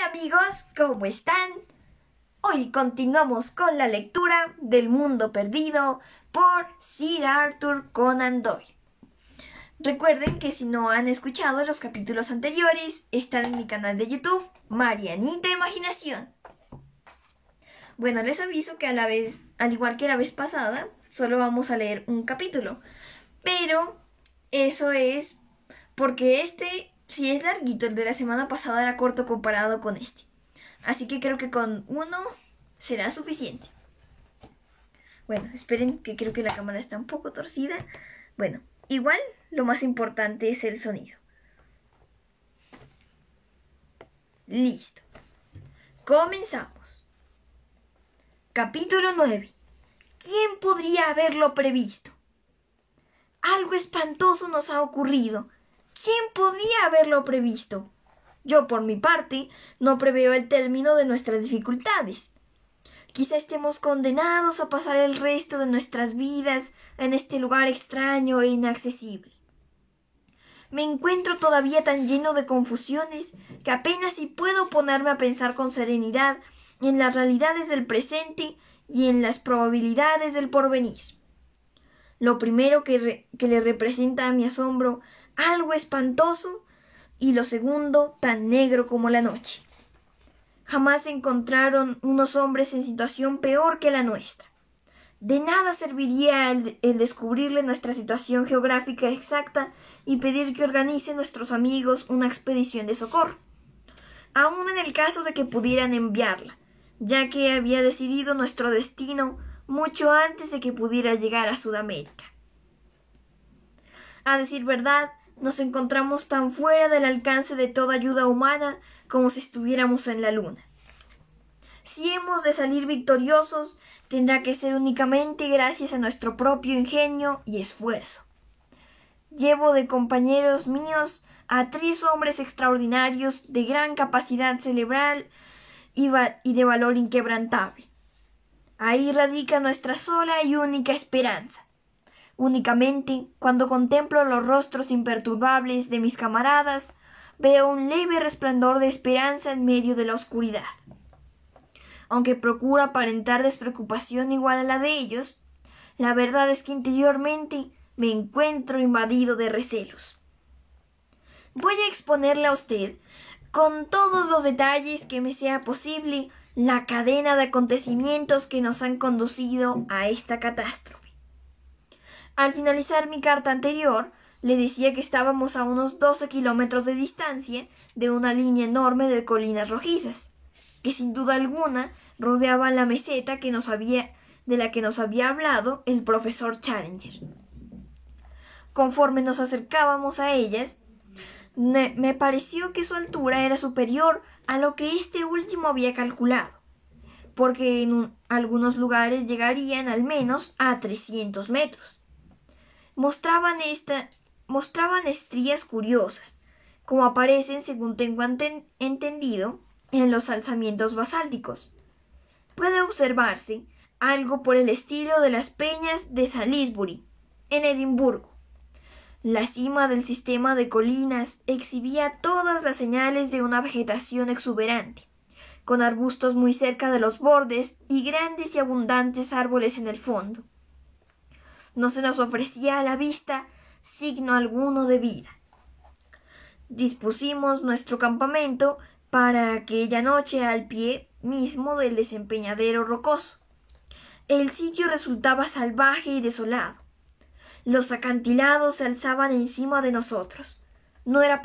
Hola amigos, ¿cómo están? Hoy continuamos con la lectura del Mundo Perdido por Sir Arthur Conan Doyle. Recuerden que si no han escuchado los capítulos anteriores, están en mi canal de YouTube, Marianita Imaginación. Bueno, les aviso que al igual que la vez pasada, solo vamos a leer un capítulo. Pero eso es porque si es larguito, el de la semana pasada era corto comparado con este. Así que creo que con uno será suficiente. Bueno, esperen que creo que la cámara está un poco torcida. Bueno, igual lo más importante es el sonido. Listo. Comenzamos. Capítulo 9. ¿Quién podría haberlo previsto? Algo espantoso nos ha ocurrido. ¿Quién podría haberlo previsto? Yo, por mi parte, no preveo el término de nuestras dificultades. Quizá estemos condenados a pasar el resto de nuestras vidas en este lugar extraño e inaccesible. Me encuentro todavía tan lleno de confusiones que apenas si puedo ponerme a pensar con serenidad en las realidades del presente y en las probabilidades del porvenir. Lo primero que le representa a mi asombro algo espantoso y lo segundo tan negro como la noche. Jamás se encontraron unos hombres en situación peor que la nuestra. De nada serviría el descubrirle nuestra situación geográfica exacta y pedir que organicen nuestros amigos una expedición de socorro, aun en el caso de que pudieran enviarla, ya que había decidido nuestro destino mucho antes de que pudiera llegar a Sudamérica. A decir verdad, nos encontramos tan fuera del alcance de toda ayuda humana como si estuviéramos en la luna. Si hemos de salir victoriosos, tendrá que ser únicamente gracias a nuestro propio ingenio y esfuerzo. Llevo de compañeros míos a 3 hombres extraordinarios de gran capacidad cerebral y de valor inquebrantable. Ahí radica nuestra sola y única esperanza. Únicamente, cuando contemplo los rostros imperturbables de mis camaradas, veo un leve resplandor de esperanza en medio de la oscuridad. Aunque procuro aparentar despreocupación igual a la de ellos, la verdad es que interiormente me encuentro invadido de recelos. Voy a exponerle a usted, con todos los detalles que me sea posible, la cadena de acontecimientos que nos han conducido a esta catástrofe. Al finalizar mi carta anterior, le decía que estábamos a unos 12 kilómetros de distancia de una línea enorme de colinas rojizas, que sin duda alguna rodeaban la meseta de la que nos había hablado el profesor Challenger. Conforme nos acercábamos a ellas, me pareció que su altura era superior a lo que este último había calculado, porque en algunos lugares llegarían al menos a 300 metros. Mostraban estrías curiosas, como aparecen, según tengo entendido, en los alzamientos basálticos. Puede observarse algo por el estilo de las peñas de Salisbury, en Edimburgo. La cima del sistema de colinas exhibía todas las señales de una vegetación exuberante, con arbustos muy cerca de los bordes y grandes y abundantes árboles en el fondo. No se nos ofrecía a la vista signo alguno de vida. Dispusimos nuestro campamento para aquella noche al pie mismo del desempeñadero rocoso. El sitio resultaba salvaje y desolado. Los acantilados se alzaban encima de nosotros. No eran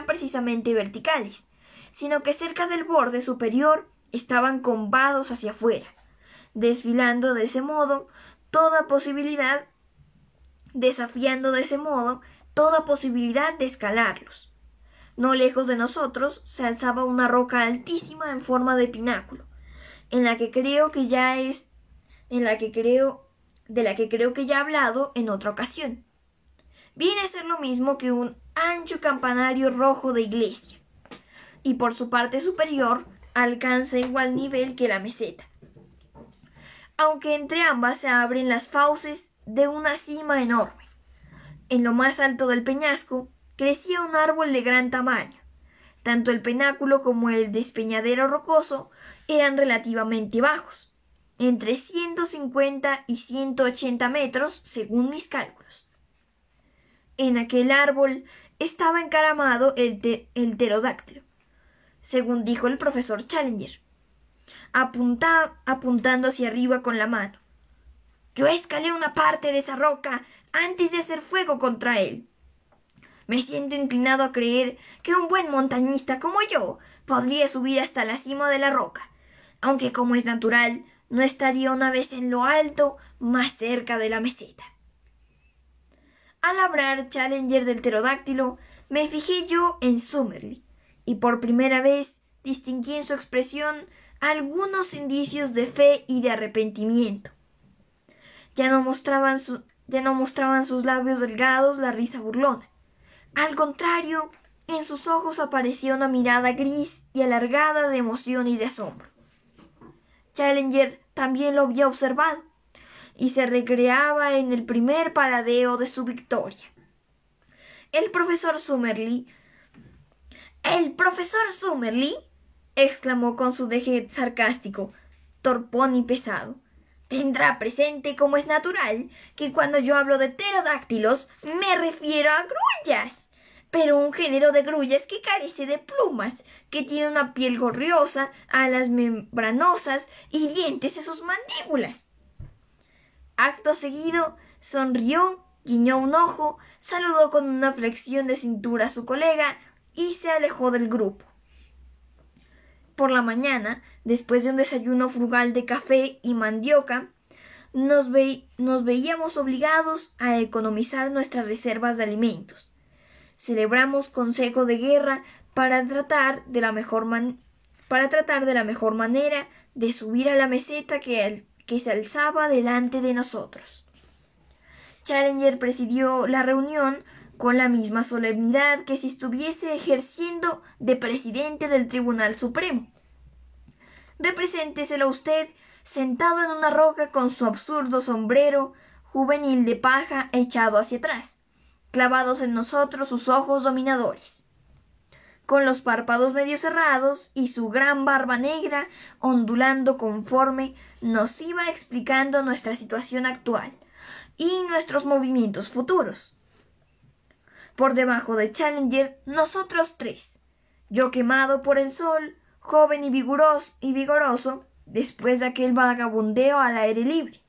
precisamente verticales, sino que cerca del borde superior estaban combados hacia afuera, desafiando de ese modo toda posibilidad de escalarlos. No lejos de nosotros se alzaba una roca altísima en forma de pináculo, de la que creo que ya he hablado en otra ocasión. Viene a ser lo mismo que un ancho campanario rojo de iglesia, y por su parte superior alcanza igual nivel que la meseta, aunque entre ambas se abren las fauces de una cima enorme. En lo más alto del peñasco crecía un árbol de gran tamaño, Tanto el penáculo como el despeñadero rocoso eran relativamente bajos, entre 150 y 180 metros según mis cálculos. En aquel árbol estaba encaramado el pterodáctilo, según dijo el profesor Challenger, apuntando hacia arriba con la mano. Yo escalé una parte de esa roca antes de hacer fuego contra él. Me siento inclinado a creer que un buen montañista como yo podría subir hasta la cima de la roca, aunque como es natural, no estaría una vez en lo alto, más cerca de la meseta. Al hablar Challenger del pterodáctilo, me fijé yo en Summerlee, y por primera vez distinguí en su expresión algunos indicios de fe y de arrepentimiento. Ya no mostraban sus labios delgados la risa burlona. Al contrario, en sus ojos aparecía una mirada gris y alargada de emoción y de asombro. Challenger también lo había observado, y se recreaba en el primer paladeo de su victoria. El profesor Summerlee, exclamó con su deje sarcástico, torpón y pesado. Tendrá presente, como es natural, que cuando yo hablo de pterodáctilos me refiero a grullas, pero un género de grullas que carece de plumas, que tiene una piel gorriosa, alas membranosas y dientes en sus mandíbulas. Acto seguido, sonrió, guiñó un ojo, saludó con una flexión de cintura a su colega y se alejó del grupo. Por la mañana, después de un desayuno frugal de café y mandioca, nos veíamos obligados a economizar nuestras reservas de alimentos. Celebramos consejo de guerra para tratar de la mejor manera de subir a la meseta que se alzaba delante de nosotros. Challenger presidió la reunión con la misma solemnidad que si estuviese ejerciendo de presidente del Tribunal Supremo. Represénteselo usted sentado en una roca con su absurdo sombrero juvenil de paja echado hacia atrás, clavados en nosotros sus ojos dominadores, con los párpados medio cerrados y su gran barba negra ondulando conforme nos iba explicando nuestra situación actual y nuestros movimientos futuros. Por debajo de Challenger, nosotros tres, yo quemado por el sol, joven y vigoroso, después de aquel vagabundeo al aire libre.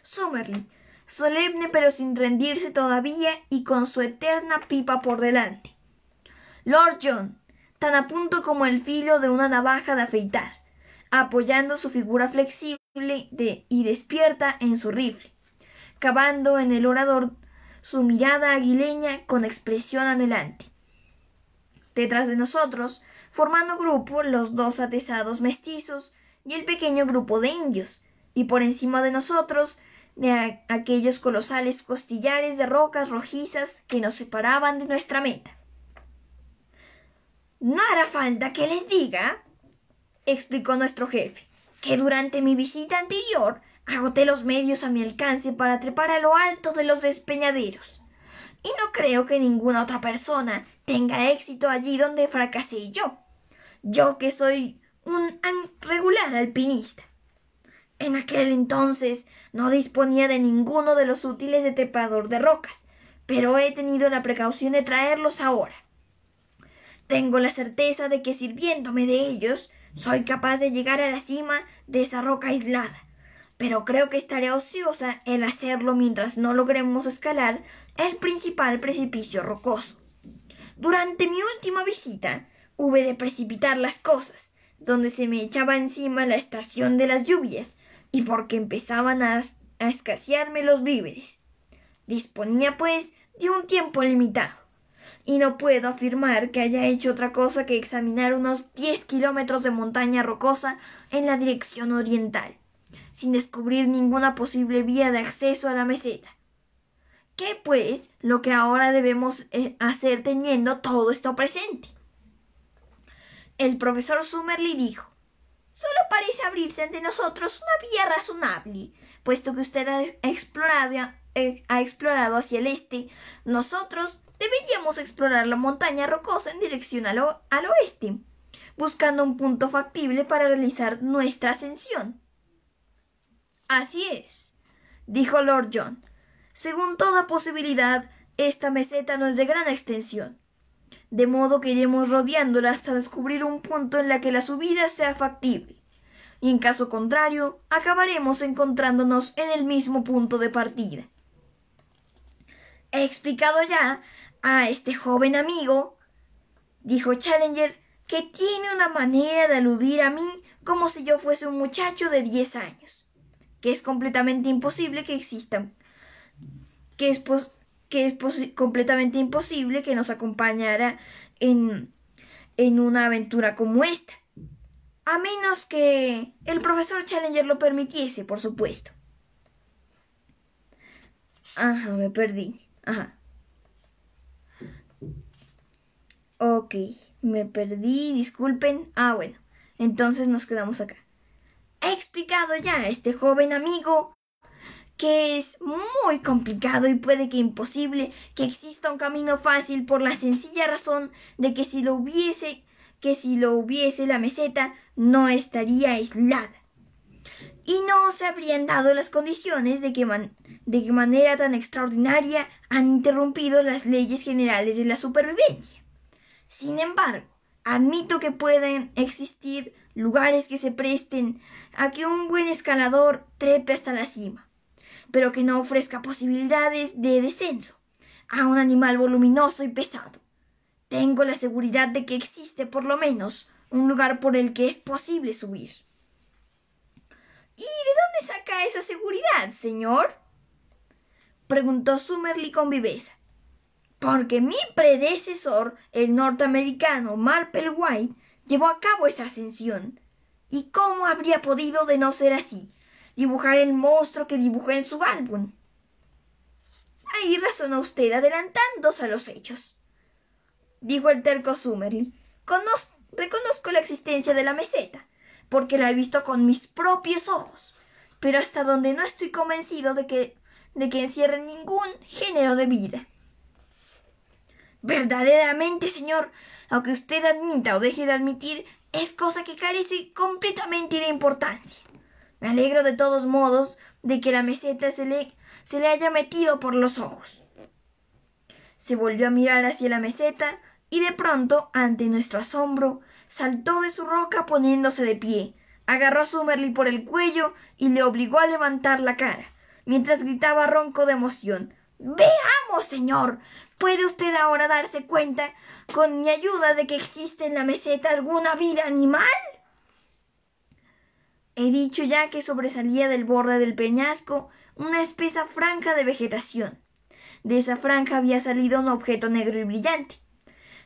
Summerlee, solemne pero sin rendirse todavía y con su eterna pipa por delante. Lord John, tan a punto como el filo de una navaja de afeitar, apoyando su figura flexible y despierta en su rifle, cavando en el orador su mirada aguileña con expresión anhelante. Detrás de nosotros, formando grupo, los dos atezados mestizos y el pequeño grupo de indios, y por encima de nosotros, de aquellos colosales costillares de rocas rojizas que nos separaban de nuestra meta. No hará falta que les diga, explicó nuestro jefe, que durante mi visita anterior agoté los medios a mi alcance para trepar a lo alto de los despeñaderos, y no creo que ninguna otra persona tenga éxito allí donde fracasé yo que soy un regular alpinista. En aquel entonces no disponía de ninguno de los útiles de trepador de rocas, pero he tenido la precaución de traerlos ahora. Tengo la certeza de que sirviéndome de ellos soy capaz de llegar a la cima de esa roca aislada, pero creo que estaré ociosa en hacerlo mientras no logremos escalar el principal precipicio rocoso. Durante mi última visita hube de precipitar las cosas, donde se me echaba encima la estación de las lluvias, y porque empezaban a escasearme los víveres. Disponía, pues, de un tiempo limitado, y no puedo afirmar que haya hecho otra cosa que examinar unos 10 kilómetros de montaña rocosa en la dirección oriental, sin descubrir ninguna posible vía de acceso a la meseta. ¿Qué, pues, lo que ahora debemos hacer teniendo todo esto presente? El profesor Summerlee dijo: solo parece abrirse ante nosotros una vía razonable, puesto que usted ha explorado hacia el este, nosotros deberíamos explorar la montaña rocosa en dirección al oeste, buscando un punto factible para realizar nuestra ascensión. Así es, dijo Lord John. Según toda posibilidad, esta meseta no es de gran extensión, de modo que iremos rodeándola hasta descubrir un punto en la que la subida sea factible, y en caso contrario, acabaremos encontrándonos en el mismo punto de partida. He explicado ya a este joven amigo, dijo Challenger, que tiene una manera de aludir a mí como si yo fuese un muchacho de 10 años, que es completamente imposible que existan, completamente imposible que nos acompañara en una aventura como esta, a menos que el profesor Challenger lo permitiese, por supuesto. Ajá, me perdí. Ajá. Ok, me perdí, disculpen. Bueno, entonces nos quedamos acá. He explicado ya a este joven amigo que es muy complicado y puede que imposible que exista un camino fácil por la sencilla razón de que si lo hubiese, la meseta no estaría aislada. Y no se habrían dado las condiciones de que manera tan extraordinaria han interrumpido las leyes generales de la supervivencia. Sin embargo, admito que pueden existir lugares que se presten a que un buen escalador trepe hasta la cima, pero que no ofrezca posibilidades de descenso a un animal voluminoso y pesado. Tengo la seguridad de que existe por lo menos un lugar por el que es posible subir. ¿Y de dónde saca esa seguridad, señor?, preguntó Summerlee con viveza. Porque mi predecesor, el norteamericano Marple White, llevó a cabo esa ascensión. ¿Y cómo habría podido, de no ser así, dibujar el monstruo que dibujé en su álbum? Ahí razona usted, adelantándose a los hechos, dijo el terco Summerlee. Reconozco la existencia de la meseta, porque la he visto con mis propios ojos, pero hasta donde no estoy convencido de que encierre ningún género de vida. Verdaderamente, señor, aunque usted admita o deje de admitir, es cosa que carece completamente de importancia. Me alegro de todos modos de que la meseta se le haya metido por los ojos. Se volvió a mirar hacia la meseta y de pronto, ante nuestro asombro, saltó de su roca poniéndose de pie, agarró a Summerlee por el cuello y le obligó a levantar la cara, mientras gritaba ronco de emoción. «¡Veamos, señor! ¿Puede usted ahora darse cuenta, con mi ayuda, de que existe en la meseta alguna vida animal?» He dicho ya que sobresalía del borde del peñasco una espesa franja de vegetación. De esa franja había salido un objeto negro y brillante.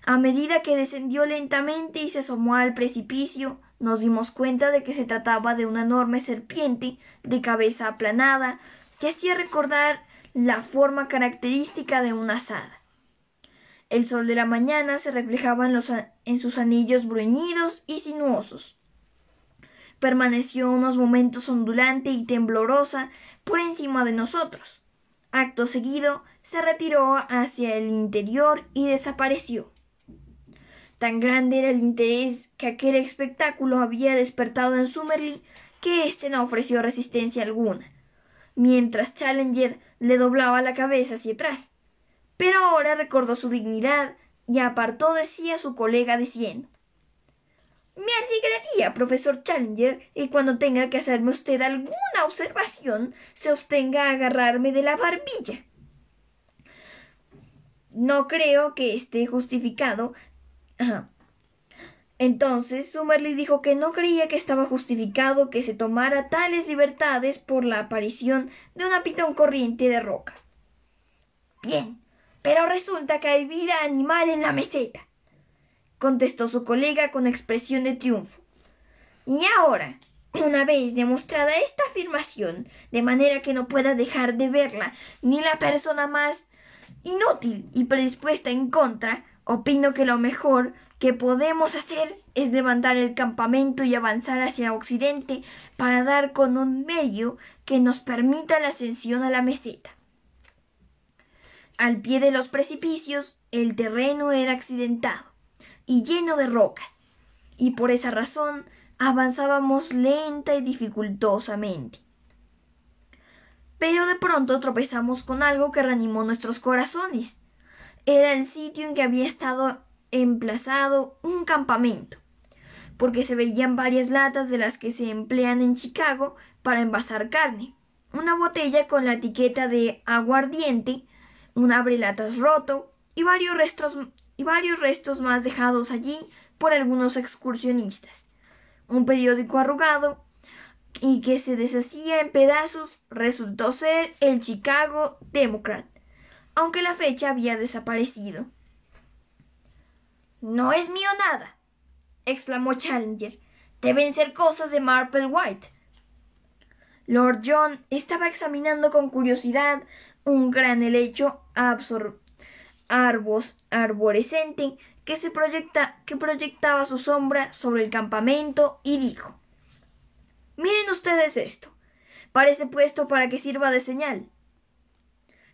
A medida que descendió lentamente y se asomó al precipicio, nos dimos cuenta de que se trataba de una enorme serpiente de cabeza aplanada que hacía recordar la forma característica de una azada. El sol de la mañana se reflejaba en sus anillos bruñidos y sinuosos. Permaneció unos momentos ondulante y temblorosa por encima de nosotros. Acto seguido, se retiró hacia el interior y desapareció. Tan grande era el interés que aquel espectáculo había despertado en Summerlee que éste no ofreció resistencia alguna, mientras Challenger le doblaba la cabeza hacia atrás. Pero ahora recordó su dignidad y apartó de sí a su colega diciendo: «Me alegraría, profesor Challenger, que cuando tenga que hacerme usted alguna observación se abstenga a agarrarme de la barbilla». No creo que esté justificado. Entonces Summerlee dijo que no creía que estaba justificado que se tomara tales libertades por la aparición de una pitón corriente de roca. «Bien, pero resulta que hay vida animal en la meseta», contestó su colega con expresión de triunfo. «Y ahora, una vez demostrada esta afirmación, de manera que no pueda dejar de verla ni la persona más inútil y predispuesta en contra, opino que lo mejor que podemos hacer es levantar el campamento y avanzar hacia occidente para dar con un medio que nos permita la ascensión a la meseta». Al pie de los precipicios, el terreno era accidentado y lleno de rocas, y por esa razón avanzábamos lenta y dificultosamente. Pero de pronto tropezamos con algo que reanimó nuestros corazones. Era el sitio en que había estado emplazado un campamento, porque se veían varias latas de las que se emplean en Chicago para envasar carne, una botella con la etiqueta de aguardiente, un abrelatas roto y varios restos más dejados allí por algunos excursionistas. Un periódico arrugado y que se deshacía en pedazos resultó ser el Chicago Democrat, aunque la fecha había desaparecido. «No es mío nada», exclamó Challenger. «Deben ser cosas de Marple White». Lord John estaba examinando con curiosidad un gran helecho arborescente que proyectaba su sombra sobre el campamento y dijo: «Miren ustedes esto. Parece puesto para que sirva de señal».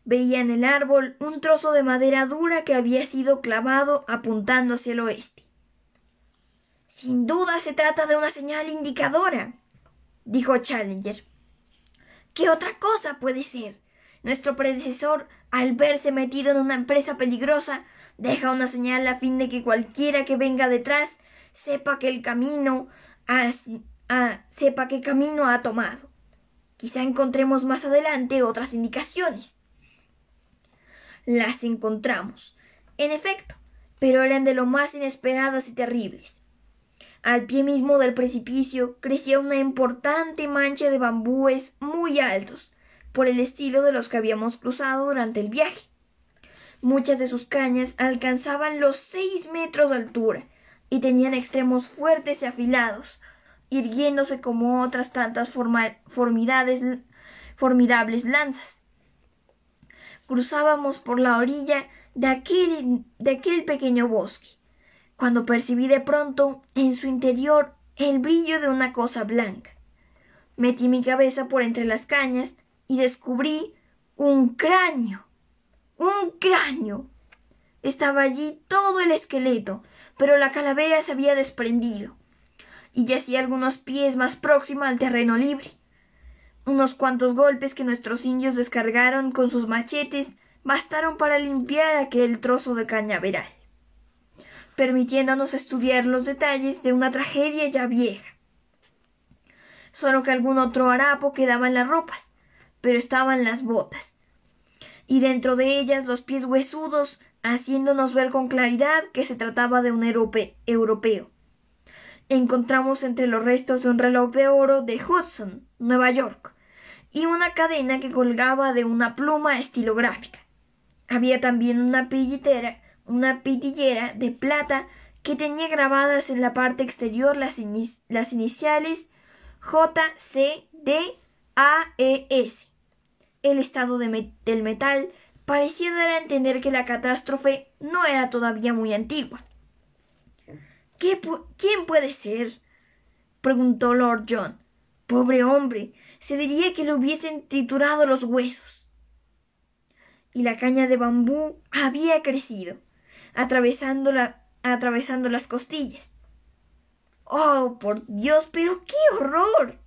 Veía en el árbol un trozo de madera dura que había sido clavado apuntando hacia el oeste. «Sin duda se trata de una señal indicadora», dijo Challenger. «¿Qué otra cosa puede ser? Nuestro predecesor, al verse metido en una empresa peligrosa, deja una señal a fin de que cualquiera que venga detrás sepa qué camino ha tomado. Quizá encontremos más adelante otras indicaciones». Las encontramos, en efecto, pero eran de lo más inesperadas y terribles. Al pie mismo del precipicio crecía una importante mancha de bambúes muy altos, por el estilo de los que habíamos cruzado durante el viaje. Muchas de sus cañas alcanzaban los 6 metros de altura y tenían extremos fuertes y afilados, irguiéndose como otras tantas formidables lanzas. Cruzábamos por la orilla de aquel pequeño bosque, cuando percibí de pronto en su interior el brillo de una cosa blanca. Metí mi cabeza por entre las cañas y descubrí un cráneo. ¡Un cráneo! Estaba allí todo el esqueleto, pero la calavera se había desprendido y yacía algunos pies más próxima al terreno libre. Unos cuantos golpes que nuestros indios descargaron con sus machetes bastaron para limpiar aquel trozo de cañaveral, permitiéndonos estudiar los detalles de una tragedia ya vieja. Solo que algún otro harapo quedaba en las ropas, pero estaban las botas, y dentro de ellas los pies huesudos, haciéndonos ver con claridad que se trataba de un europeo. Encontramos entre los restos de un reloj de oro de Hudson, Nueva York, y una cadena que colgaba de una pluma estilográfica. Había también una pitillera de plata que tenía grabadas en la parte exterior las iniciales JCDAES. El estado del metal parecía dar a entender que la catástrofe no era todavía muy antigua. ¿Quién puede ser?, preguntó Lord John. «Pobre hombre, se diría que le hubiesen triturado los huesos». Y la caña de bambú había crecido, atravesando las costillas. «Oh, por Dios, pero qué horror»,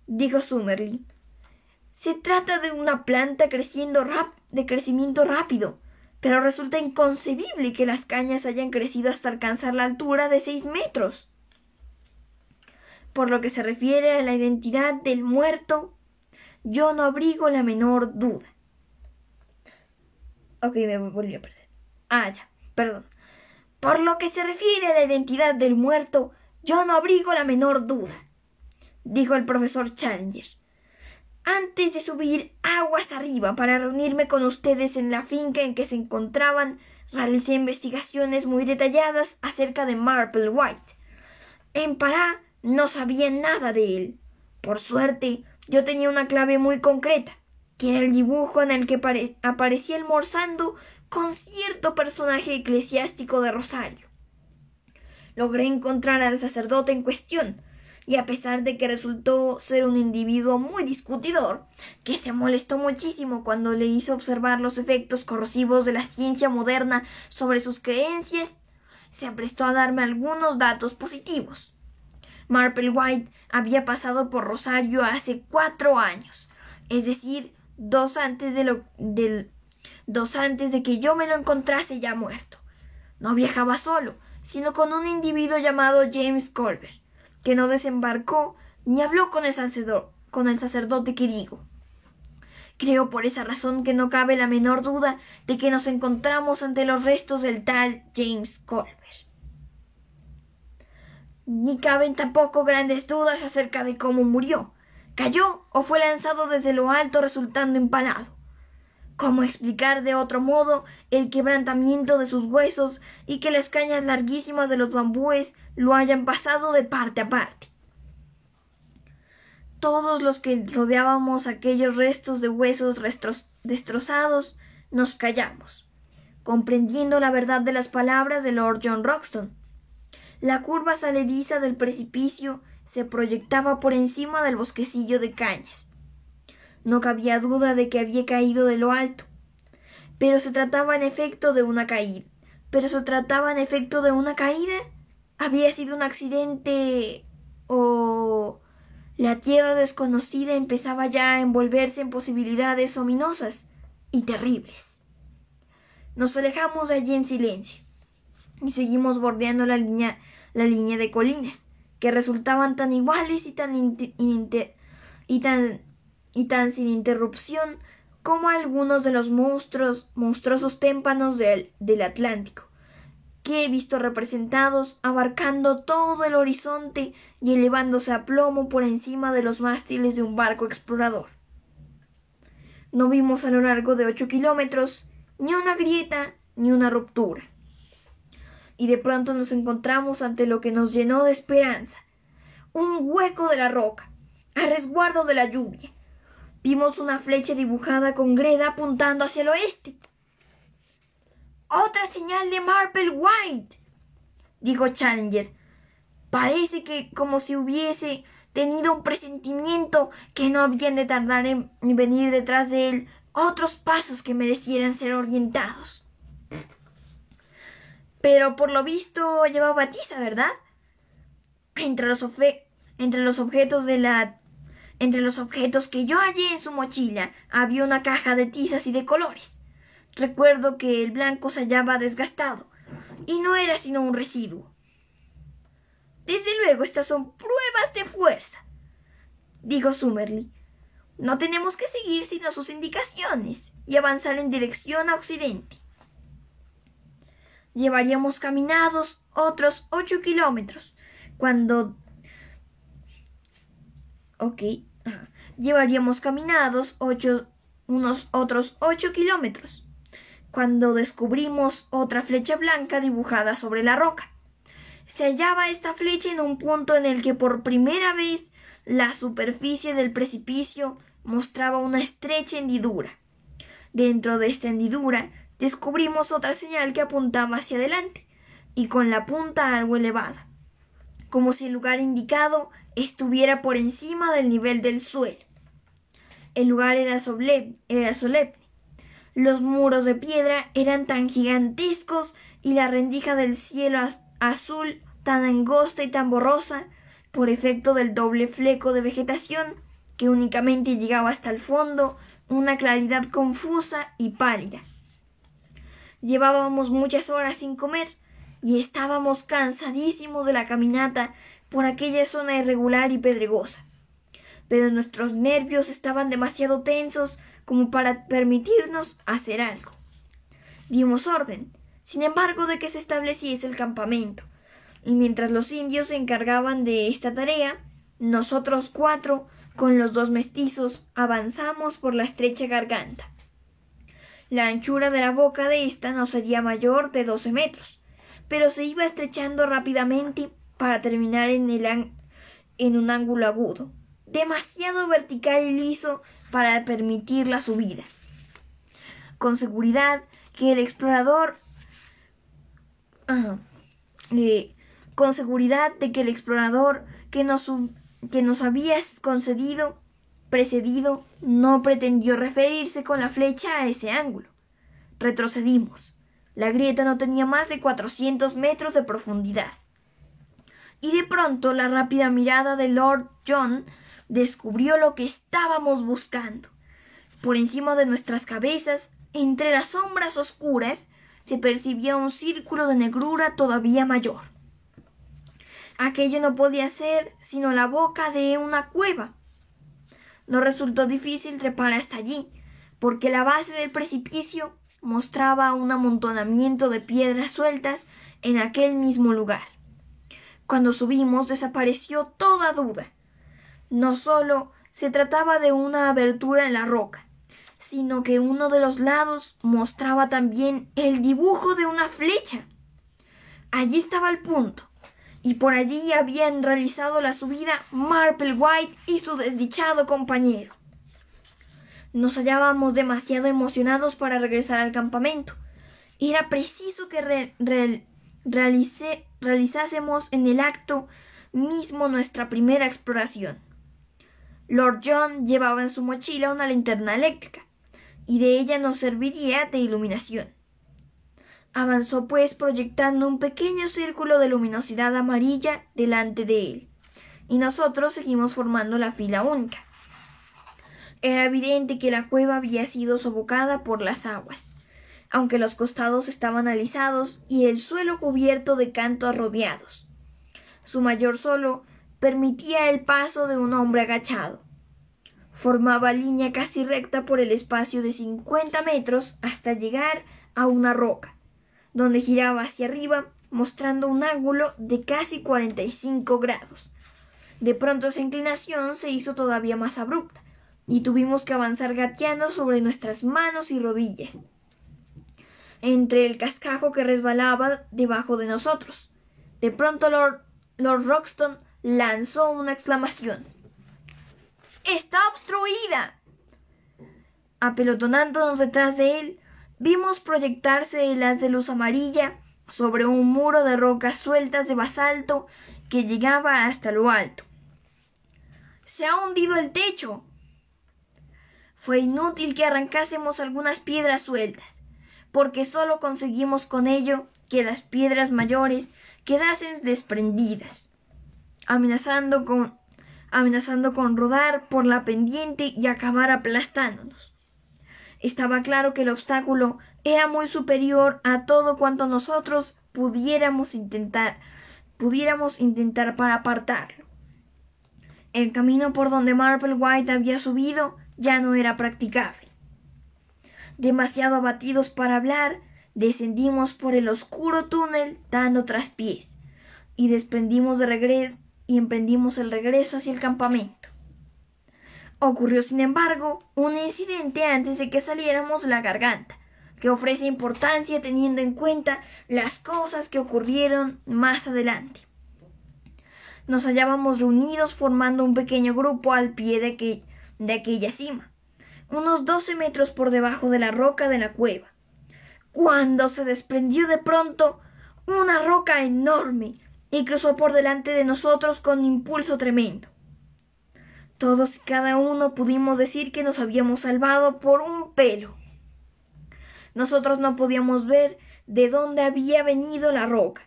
dijo Summerlee. «Se trata de una planta de crecimiento rápido, pero resulta inconcebible que las cañas hayan crecido hasta alcanzar la altura de 6 metros. Por lo que se refiere a la identidad del muerto, yo no abrigo la menor duda». Ok, me volví a perder. Ya, perdón. «Por lo que se refiere a la identidad del muerto, yo no abrigo la menor duda», dijo el profesor Challenger. «Antes de subir aguas arriba para reunirme con ustedes en la finca en que se encontraban, realicé investigaciones muy detalladas acerca de Marple White. En Pará no sabía nada de él. Por suerte, yo tenía una clave muy concreta, que era el dibujo en el que aparecía almorzando con cierto personaje eclesiástico de Rosario. Logré encontrar al sacerdote en cuestión, y a pesar de que resultó ser un individuo muy discutidor, que se molestó muchísimo cuando le hizo observar los efectos corrosivos de la ciencia moderna sobre sus creencias, se aprestó a darme algunos datos positivos. Marple White había pasado por Rosario hace 4 años, es decir, 2 antes de que yo me lo encontrase ya muerto. No viajaba solo, sino con un individuo llamado James Colbert, que no desembarcó ni habló con el sacerdote que digo. Creo por esa razón que no cabe la menor duda de que nos encontramos ante los restos del tal James Colbert. Ni caben tampoco grandes dudas acerca de cómo murió. ¿Cayó o fue lanzado desde lo alto resultando empalado? ¿Cómo explicar de otro modo el quebrantamiento de sus huesos y que las cañas larguísimas de los bambúes lo hayan pasado de parte a parte? Todos los que rodeábamos aquellos restos de huesos destrozados nos callamos, comprendiendo la verdad de las palabras de Lord John Roxton. La curva salediza del precipicio se proyectaba por encima del bosquecillo de cañas. No cabía duda de que había caído de lo alto, pero se trataba en efecto de una caída. ¿Había sido un accidente o la tierra desconocida empezaba ya a envolverse en posibilidades ominosas y terribles? Nos alejamos de allí en silencio y seguimos bordeando la línea de colinas, que resultaban tan iguales y tan sin interrupción como algunos de los monstruosos témpanos del Atlántico, que he visto representados abarcando todo el horizonte y elevándose a plomo por encima de los mástiles de un barco explorador. No vimos a lo largo de 8 kilómetros ni una grieta ni una ruptura. Y de pronto nos encontramos ante lo que nos llenó de esperanza: un hueco de la roca, a resguardo de la lluvia. Vimos una flecha dibujada con greda apuntando hacia el oeste. «¡Otra señal de Marple White!», dijo Challenger. Parece que como si hubiese tenido un presentimiento que no habían de tardar en venir detrás de él otros pasos que merecieran ser orientados. Pero por lo visto llevaba tiza, ¿verdad? Entre los objetos que yo hallé en su mochila había una caja de tizas y de colores. Recuerdo que el blanco se hallaba desgastado y no era sino un residuo. «Desde luego, estas son pruebas de fuerza», dijo Summerlee. «No tenemos que seguir sino sus indicaciones y avanzar en dirección a occidente. Llevaríamos caminados otros 8 kilómetros cuando unos otros 8 kilómetros cuando descubrimos otra flecha blanca dibujada sobre la roca. Se hallaba esta flecha en un punto en el que por primera vez la superficie del precipicio mostraba una estrecha hendidura. Dentro de esta hendidura descubrimos otra señal que apuntaba hacia adelante y con la punta algo elevada, como si el lugar indicado estuviera por encima del nivel del suelo. El lugar era solemne. Los muros de piedra eran tan gigantescos y la rendija del cielo azul tan angosta y tan borrosa, por efecto del doble fleco de vegetación, que únicamente llegaba hasta el fondo una claridad confusa y pálida. Llevábamos muchas horas sin comer y estábamos cansadísimos de la caminata por aquella zona irregular y pedregosa, pero nuestros nervios estaban demasiado tensos como para permitirnos hacer algo. Dimos orden, sin embargo, de que se estableciese el campamento, y mientras los indios se encargaban de esta tarea, nosotros 4, con los 2 mestizos, avanzamos por la estrecha garganta. La anchura de la boca de ésta no sería mayor de 12 metros, pero se iba estrechando rápidamente para terminar en un ángulo agudo, demasiado vertical y liso para permitir la subida. Con seguridad que el explorador con seguridad de que el explorador que nos había precedido no pretendió referirse con la flecha a ese ángulo. Retrocedimos. La grieta no tenía más de 400 metros de profundidad. Y de pronto la rápida mirada de Lord John descubrió lo que estábamos buscando. Por encima de nuestras cabezas, entre las sombras oscuras, se percibía un círculo de negrura todavía mayor. Aquello no podía ser sino la boca de una cueva. No resultó difícil trepar hasta allí, porque la base del precipicio mostraba un amontonamiento de piedras sueltas en aquel mismo lugar. Cuando subimos desapareció toda duda. No solo se trataba de una abertura en la roca, sino que uno de los lados mostraba también el dibujo de una flecha. Allí estaba el punto, y por allí habían realizado la subida Marplewhite y su desdichado compañero. Nos hallábamos demasiado emocionados para regresar al campamento. Era preciso que realizásemos en el acto mismo nuestra primera exploración. Lord John llevaba en su mochila una linterna eléctrica, y de ella nos serviría de iluminación. Avanzó pues proyectando un pequeño círculo de luminosidad amarilla delante de él, y nosotros seguimos formando la fila única. Era evidente que la cueva había sido sofocada por las aguas, aunque los costados estaban alisados y el suelo cubierto de cantos rodeados. Su mayor solo permitía el paso de un hombre agachado. Formaba línea casi recta por el espacio de 50 metros hasta llegar a una roca, donde giraba hacia arriba, mostrando un ángulo de casi 45 grados. De pronto esa inclinación se hizo todavía más abrupta, y tuvimos que avanzar gateando sobre nuestras manos y rodillas, entre el cascajo que resbalaba debajo de nosotros. De pronto Lord Roxton lanzó una exclamación. ¡Está obstruida! Apelotonándonos detrás de él, vimos proyectarse el haz de luz amarilla sobre un muro de rocas sueltas de basalto que llegaba hasta lo alto. ¡Se ha hundido el techo! Fue inútil que arrancásemos algunas piedras sueltas, porque solo conseguimos con ello que las piedras mayores quedasen desprendidas, amenazando con rodar por la pendiente y acabar aplastándonos. Estaba claro que el obstáculo era muy superior a todo cuanto nosotros pudiéramos intentar para apartarlo. El camino por donde Marplewhite había subido ya no era practicable. Demasiado abatidos para hablar, descendimos por el oscuro túnel dando traspiés y emprendimos el regreso hacia el campamento. Ocurrió, sin embargo, un incidente antes de que saliéramos de la garganta, que ofrece importancia teniendo en cuenta las cosas que ocurrieron más adelante. Nos hallábamos reunidos formando un pequeño grupo al pie de aquella cima, unos 12 metros por debajo de la roca de la cueva, cuando se desprendió de pronto una roca enorme y cruzó por delante de nosotros con impulso tremendo. Todos y cada uno pudimos decir que nos habíamos salvado por un pelo. Nosotros no podíamos ver de dónde había venido la roca,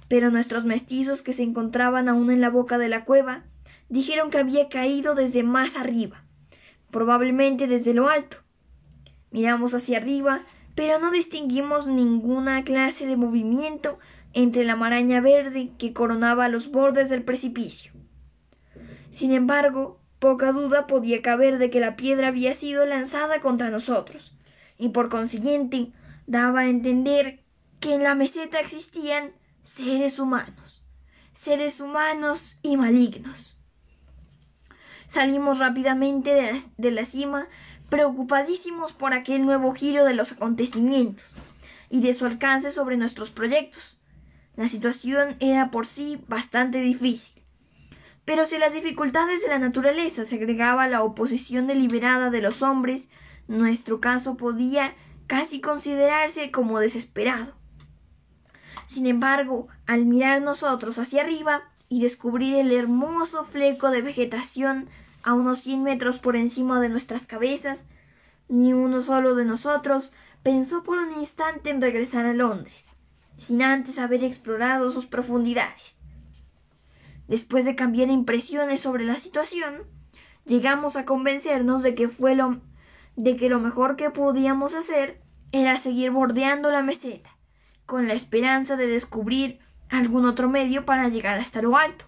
pero nuestros mestizos, que se encontraban aún en la boca de la cueva, dijeron que había caído desde más arriba, probablemente desde lo alto. Miramos hacia arriba, pero no distinguimos ninguna clase de movimiento entre la maraña verde que coronaba los bordes del precipicio. Sin embargo, poca duda podía caber de que la piedra había sido lanzada contra nosotros, y por consiguiente daba a entender que en la meseta existían seres humanos y malignos. Salimos rápidamente de la cima, preocupadísimos por aquel nuevo giro de los acontecimientos y de su alcance sobre nuestros proyectos. La situación era por sí bastante difícil, pero si a las dificultades de la naturaleza se agregaba la oposición deliberada de los hombres, nuestro caso podía casi considerarse como desesperado. Sin embargo, al mirar nosotros hacia arriba y descubrir el hermoso fleco de vegetación a unos 100 metros por encima de nuestras cabezas, ni uno solo de nosotros pensó por un instante en regresar a Londres, sin antes haber explorado sus profundidades. Después de cambiar impresiones sobre la situación, llegamos a convencernos de que lo mejor que podíamos hacer era seguir bordeando la meseta, con la esperanza de descubrir algún otro medio para llegar hasta lo alto.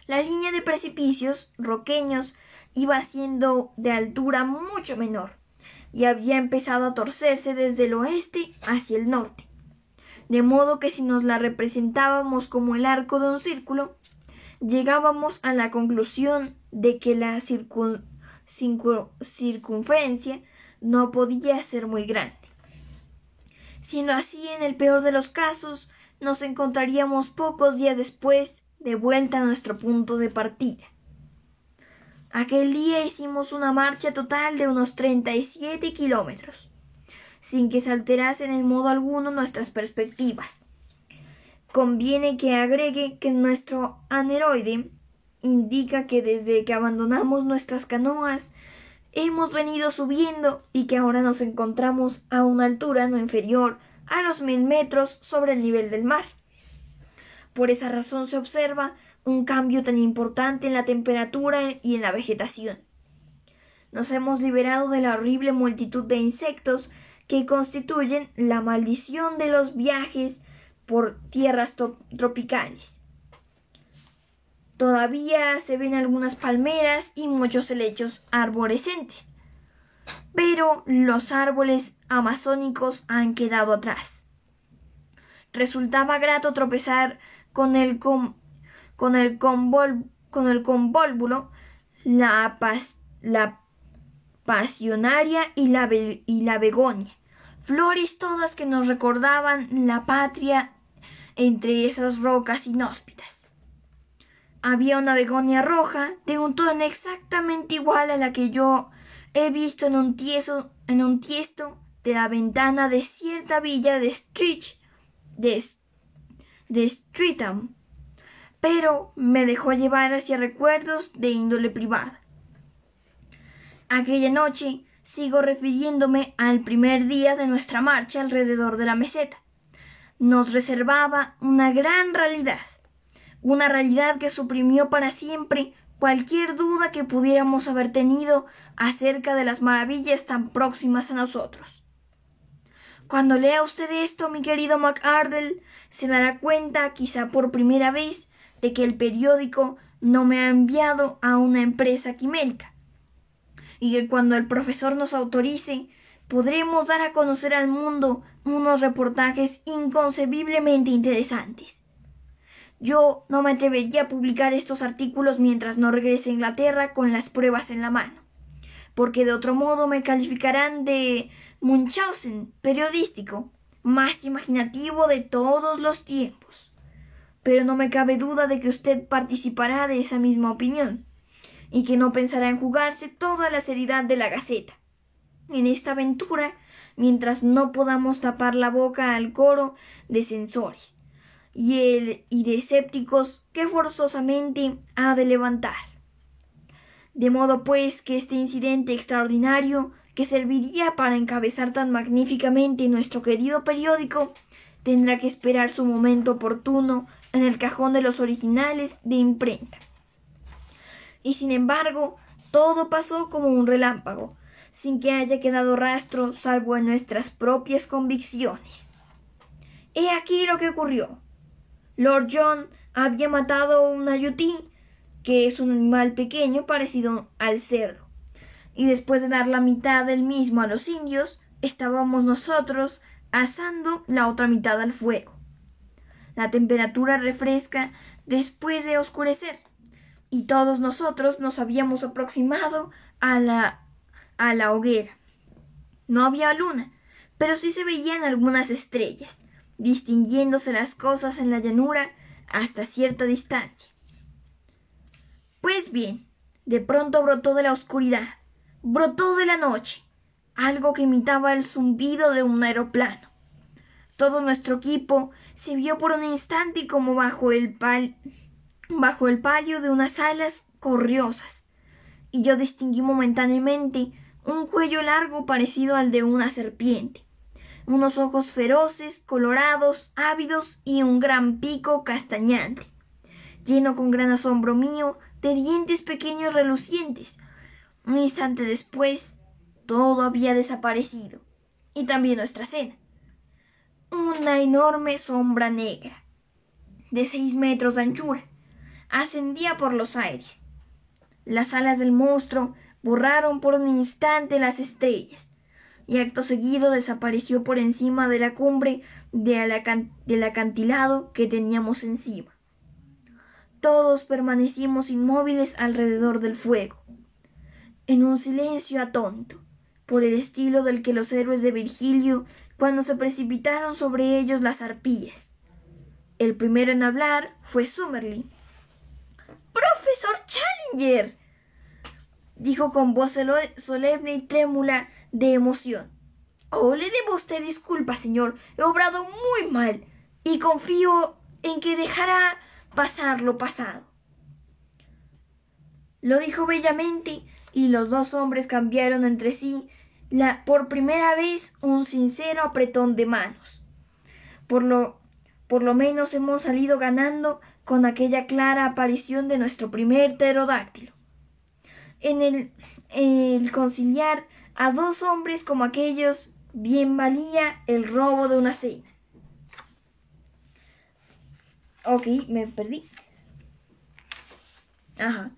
La línea de precipicios roqueños iba siendo de altura mucho menor y había empezado a torcerse desde el oeste hacia el norte, de modo que si nos la representábamos como el arco de un círculo, llegábamos a la conclusión de que la circunferencia no podía ser muy grande. Siendo así, en el peor de los casos, nos encontraríamos pocos días después de vuelta a nuestro punto de partida. Aquel día hicimos una marcha total de unos 37 kilómetros, sin que se alterasen en modo alguno nuestras perspectivas. Conviene que agregue que nuestro aneroide indica que desde que abandonamos nuestras canoas hemos venido subiendo y que ahora nos encontramos a una altura no inferior a los 1000 metros sobre el nivel del mar. Por esa razón se observa un cambio tan importante en la temperatura y en la vegetación. Nos hemos liberado de la horrible multitud de insectos que constituyen la maldición de los viajes por tierras tropicales. Todavía se ven algunas palmeras y muchos helechos arborescentes, pero los árboles amazónicos han quedado atrás. Resultaba grato tropezar con el convólvulo, la pasionaria y la begonia, flores todas que nos recordaban la patria entre esas rocas inhóspitas. Había una begonia roja de un tono exactamente igual a la que yo he visto en un tiesto de la ventana de cierta villa de Streatham, pero me dejó llevar hacia recuerdos de índole privada. Aquella noche sigo refiriéndome al primer día de nuestra marcha alrededor de la meseta. Nos reservaba una gran realidad, una realidad que suprimió para siempre cualquier duda que pudiéramos haber tenido acerca de las maravillas tan próximas a nosotros. Cuando lea usted esto, mi querido McArdle, se dará cuenta, quizá por primera vez, de que el periódico no me ha enviado a una empresa quimérica, y que cuando el profesor nos autorice, podremos dar a conocer al mundo unos reportajes inconcebiblemente interesantes. Yo no me atrevería a publicar estos artículos mientras no regrese a Inglaterra con las pruebas en la mano, porque de otro modo me calificarán de Munchausen periodístico, más imaginativo de todos los tiempos. Pero no me cabe duda de que usted participará de esa misma opinión, y que no pensará en jugarse toda la seriedad de la Gaceta en esta aventura, mientras no podamos tapar la boca al coro de censores y de escépticos que forzosamente ha de levantar. De modo pues que este incidente extraordinario, que serviría para encabezar tan magníficamente nuestro querido periódico, tendrá que esperar su momento oportuno en el cajón de los originales de imprenta. Y sin embargo, todo pasó como un relámpago, sin que haya quedado rastro salvo en nuestras propias convicciones. He aquí lo que ocurrió. Lord John había matado un ayutí, que es un animal pequeño parecido al cerdo, y después de dar la mitad del mismo a los indios, estábamos nosotros asando la otra mitad al fuego. La temperatura refresca después de oscurecer, y todos nosotros nos habíamos aproximado a la hoguera. No había luna, pero sí se veían algunas estrellas, distinguiéndose las cosas en la llanura hasta cierta distancia. Pues bien, de pronto brotó de la oscuridad, brotó de la noche, algo que imitaba el zumbido de un aeroplano. Todo nuestro equipo se vio por un instante como bajo el palio de unas alas corriosas, y yo distinguí momentáneamente un cuello largo parecido al de una serpiente, unos ojos feroces, colorados, ávidos y un gran pico castañante, lleno con gran asombro mío de dientes pequeños relucientes. Un instante después, todo había desaparecido, y también nuestra cena. Una enorme sombra negra, de 6 metros de anchura, ascendía por los aires. Las alas del monstruo borraron por un instante las estrellas, y acto seguido desapareció por encima de la cumbre del acantilado que teníamos encima. Todos permanecimos inmóviles alrededor del fuego, en un silencio atónito, por el estilo del que los héroes de Virgilio cuando se precipitaron sobre ellos las arpías. El primero en hablar fue Summerlee. «¡Profesor Challenger!», dijo con voz solemne y trémula de emoción. «Oh, le debo a usted disculpas, señor. He obrado muy mal y confío en que dejará pasar lo pasado». Lo dijo bellamente y los dos hombres cambiaron entre sí por primera vez un sincero apretón de manos. Por lo menos hemos salido ganando con aquella clara aparición de nuestro primer pterodáctilo. En el conciliar a dos hombres como aquellos bien valía el robo de una cena. Ok, me perdí. Ajá.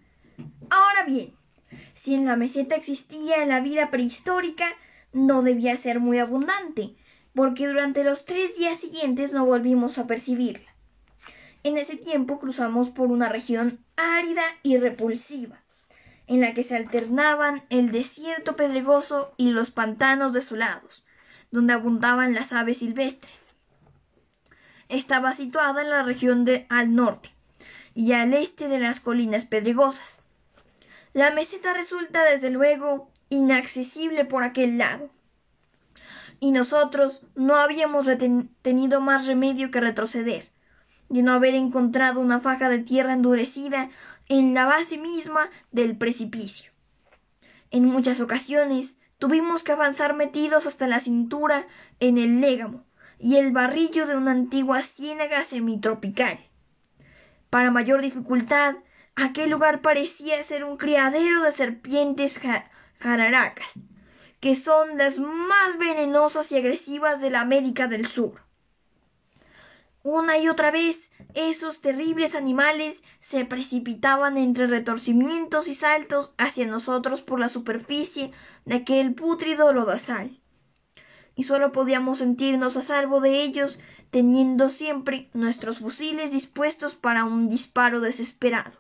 Ahora bien, si en la meseta existía la vida prehistórica, no debía ser muy abundante, porque durante los 3 días siguientes no volvimos a percibirla. En ese tiempo cruzamos por una región árida y repulsiva, en la que se alternaban el desierto pedregoso y los pantanos desolados, donde abundaban las aves silvestres. Estaba situada en la región al norte y al este de las colinas pedregosas. La meseta resulta desde luego inaccesible por aquel lado, y nosotros no habíamos tenido más remedio que retroceder, de no haber encontrado una faja de tierra endurecida en la base misma del precipicio. En muchas ocasiones tuvimos que avanzar metidos hasta la cintura en el légamo y el barrillo de una antigua ciénaga semitropical. Para mayor dificultad, aquel lugar parecía ser un criadero de serpientes jararacas, que son las más venenosas y agresivas de la América del Sur. Una y otra vez, esos terribles animales se precipitaban entre retorcimientos y saltos hacia nosotros por la superficie de aquel pútrido lodazal, y solo podíamos sentirnos a salvo de ellos teniendo siempre nuestros fusiles dispuestos para un disparo desesperado.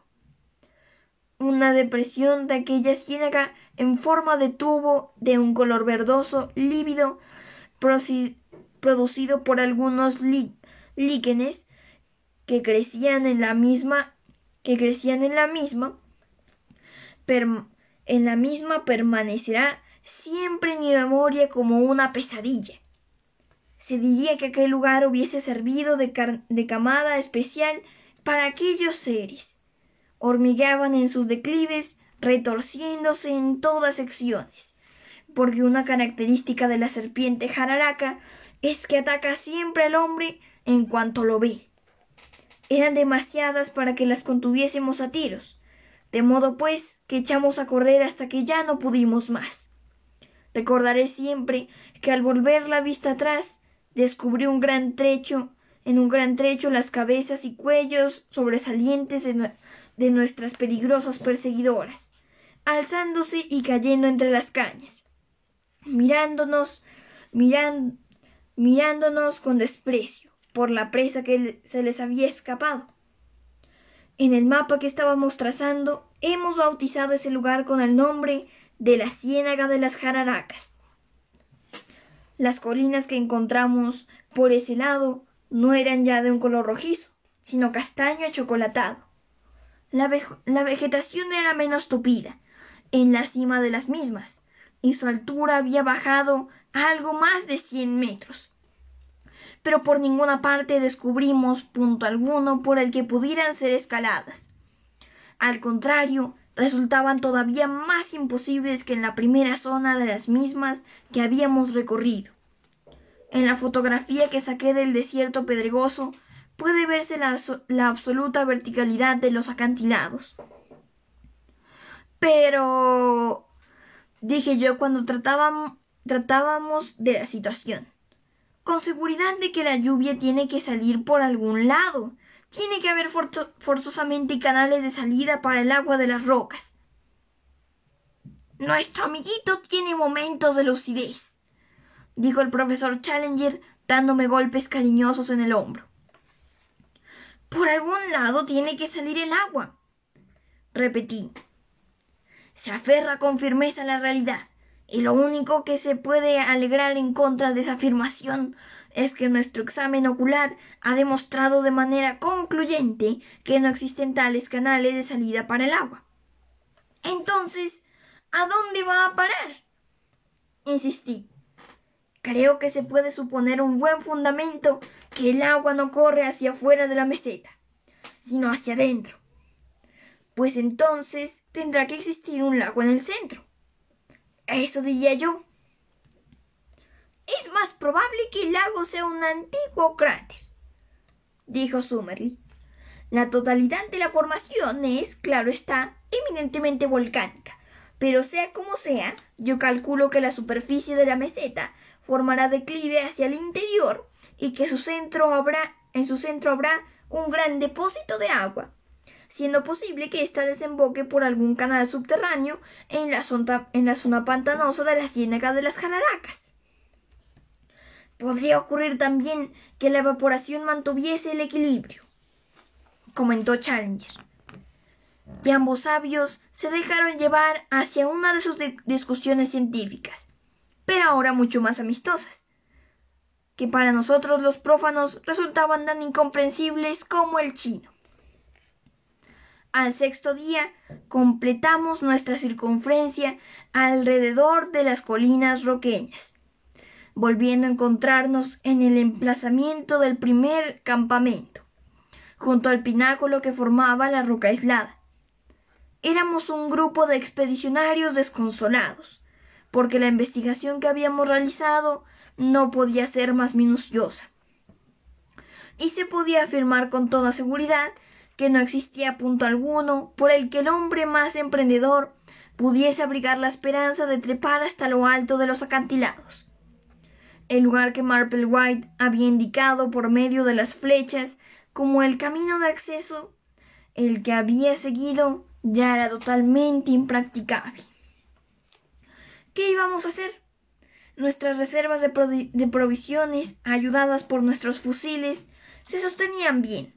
Una depresión de aquella ciénaga en forma de tubo de un color verdoso lívido producido por algunos líquenes que crecían en la misma permanecerá siempre en mi memoria como una pesadilla. Se diría que aquel lugar hubiese servido de camada especial para aquellos seres. Hormigueaban en sus declives, retorciéndose en todas secciones, porque una característica de la serpiente jararaca es que ataca siempre al hombre en cuanto lo ve. Eran demasiadas para que las contuviésemos a tiros, de modo pues que echamos a correr hasta que ya no pudimos más. Recordaré siempre que al volver la vista atrás, descubrí en un gran trecho las cabezas y cuellos sobresalientes de nuestras peligrosas perseguidoras, alzándose y cayendo entre las cañas, mirándonos con desprecio por la presa que se les había escapado. En el mapa que estábamos trazando, hemos bautizado ese lugar con el nombre de la Ciénaga de las Jararacas. Las colinas que encontramos por ese lado no eran ya de un color rojizo, sino castaño achocolatado. La vegetación era menos tupida en la cima de las mismas, y su altura había bajado a algo más de 100 metros. pero por ninguna parte descubrimos punto alguno por el que pudieran ser escaladas. Al contrario, resultaban todavía más imposibles que en la primera zona de las mismas que habíamos recorrido. En la fotografía que saqué del desierto pedregoso puede verse la absoluta verticalidad de los acantilados. Pero, dije yo cuando tratábamos de la situación, con seguridad de que la lluvia tiene que salir por algún lado. Tiene que haber forzosamente canales de salida para el agua de las rocas. Nuestro amiguito tiene momentos de lucidez, dijo el profesor Challenger, dándome golpes cariñosos en el hombro. Por algún lado tiene que salir el agua, repetí. Se aferra con firmeza a la realidad, y lo único que se puede alegar en contra de esa afirmación es que nuestro examen ocular ha demostrado de manera concluyente que no existen tales canales de salida para el agua. Entonces, ¿a dónde va a parar? Insistí. Creo que se puede suponer un buen fundamento que el agua no corre hacia afuera de la meseta, sino hacia adentro. Pues entonces tendrá que existir un lago en el centro. Eso diría yo. Es más probable que el lago sea un antiguo cráter, dijo Summerlee. La totalidad de la formación es, claro está, eminentemente volcánica, pero sea como sea, yo calculo que la superficie de la meseta formará declive hacia el interior y que en su centro habrá un gran depósito de agua, siendo posible que ésta desemboque por algún canal subterráneo en la zona pantanosa de la ciénaga de las Jararacas. Podría ocurrir también que la evaporación mantuviese el equilibrio, comentó Challenger. Y ambos sabios se dejaron llevar hacia una de sus discusiones científicas, pero ahora mucho más amistosas, que para nosotros los prófanos resultaban tan incomprensibles como el chino. Al sexto día completamos nuestra circunferencia alrededor de las colinas roqueñas, volviendo a encontrarnos en el emplazamiento del primer campamento, junto al pináculo que formaba la roca aislada. Éramos un grupo de expedicionarios desconsolados, porque la investigación que habíamos realizado no podía ser más minuciosa. Y se podía afirmar con toda seguridad que no existía punto alguno por el que el hombre más emprendedor pudiese abrigar la esperanza de trepar hasta lo alto de los acantilados. El lugar que Marplewhite había indicado por medio de las flechas como el camino de acceso, el que había seguido, ya era totalmente impracticable. ¿Qué íbamos a hacer? Nuestras reservas de provisiones, ayudadas por nuestros fusiles, se sostenían bien,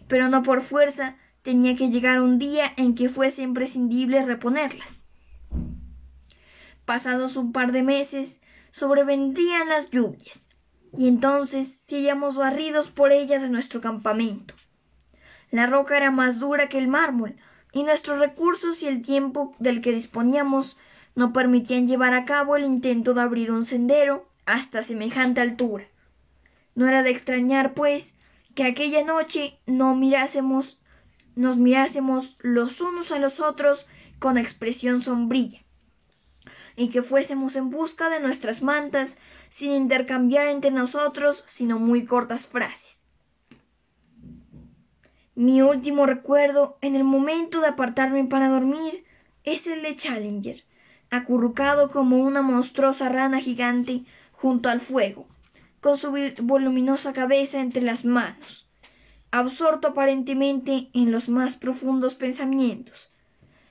pero no por fuerza tenía que llegar un día en que fuese imprescindible reponerlas. Pasados un par de meses, sobrevendrían las lluvias, y entonces seríamos barridos por ellas en nuestro campamento. La roca era más dura que el mármol, y nuestros recursos y el tiempo del que disponíamos no permitían llevar a cabo el intento de abrir un sendero hasta semejante altura. No era de extrañar, pues, que aquella noche nos mirásemos los unos a los otros con expresión sombría, y que fuésemos en busca de nuestras mantas sin intercambiar entre nosotros sino muy cortas frases. Mi último recuerdo en el momento de apartarme para dormir es el de Challenger, acurrucado como una monstruosa rana gigante junto al fuego, con su voluminosa cabeza entre las manos, absorto aparentemente en los más profundos pensamientos,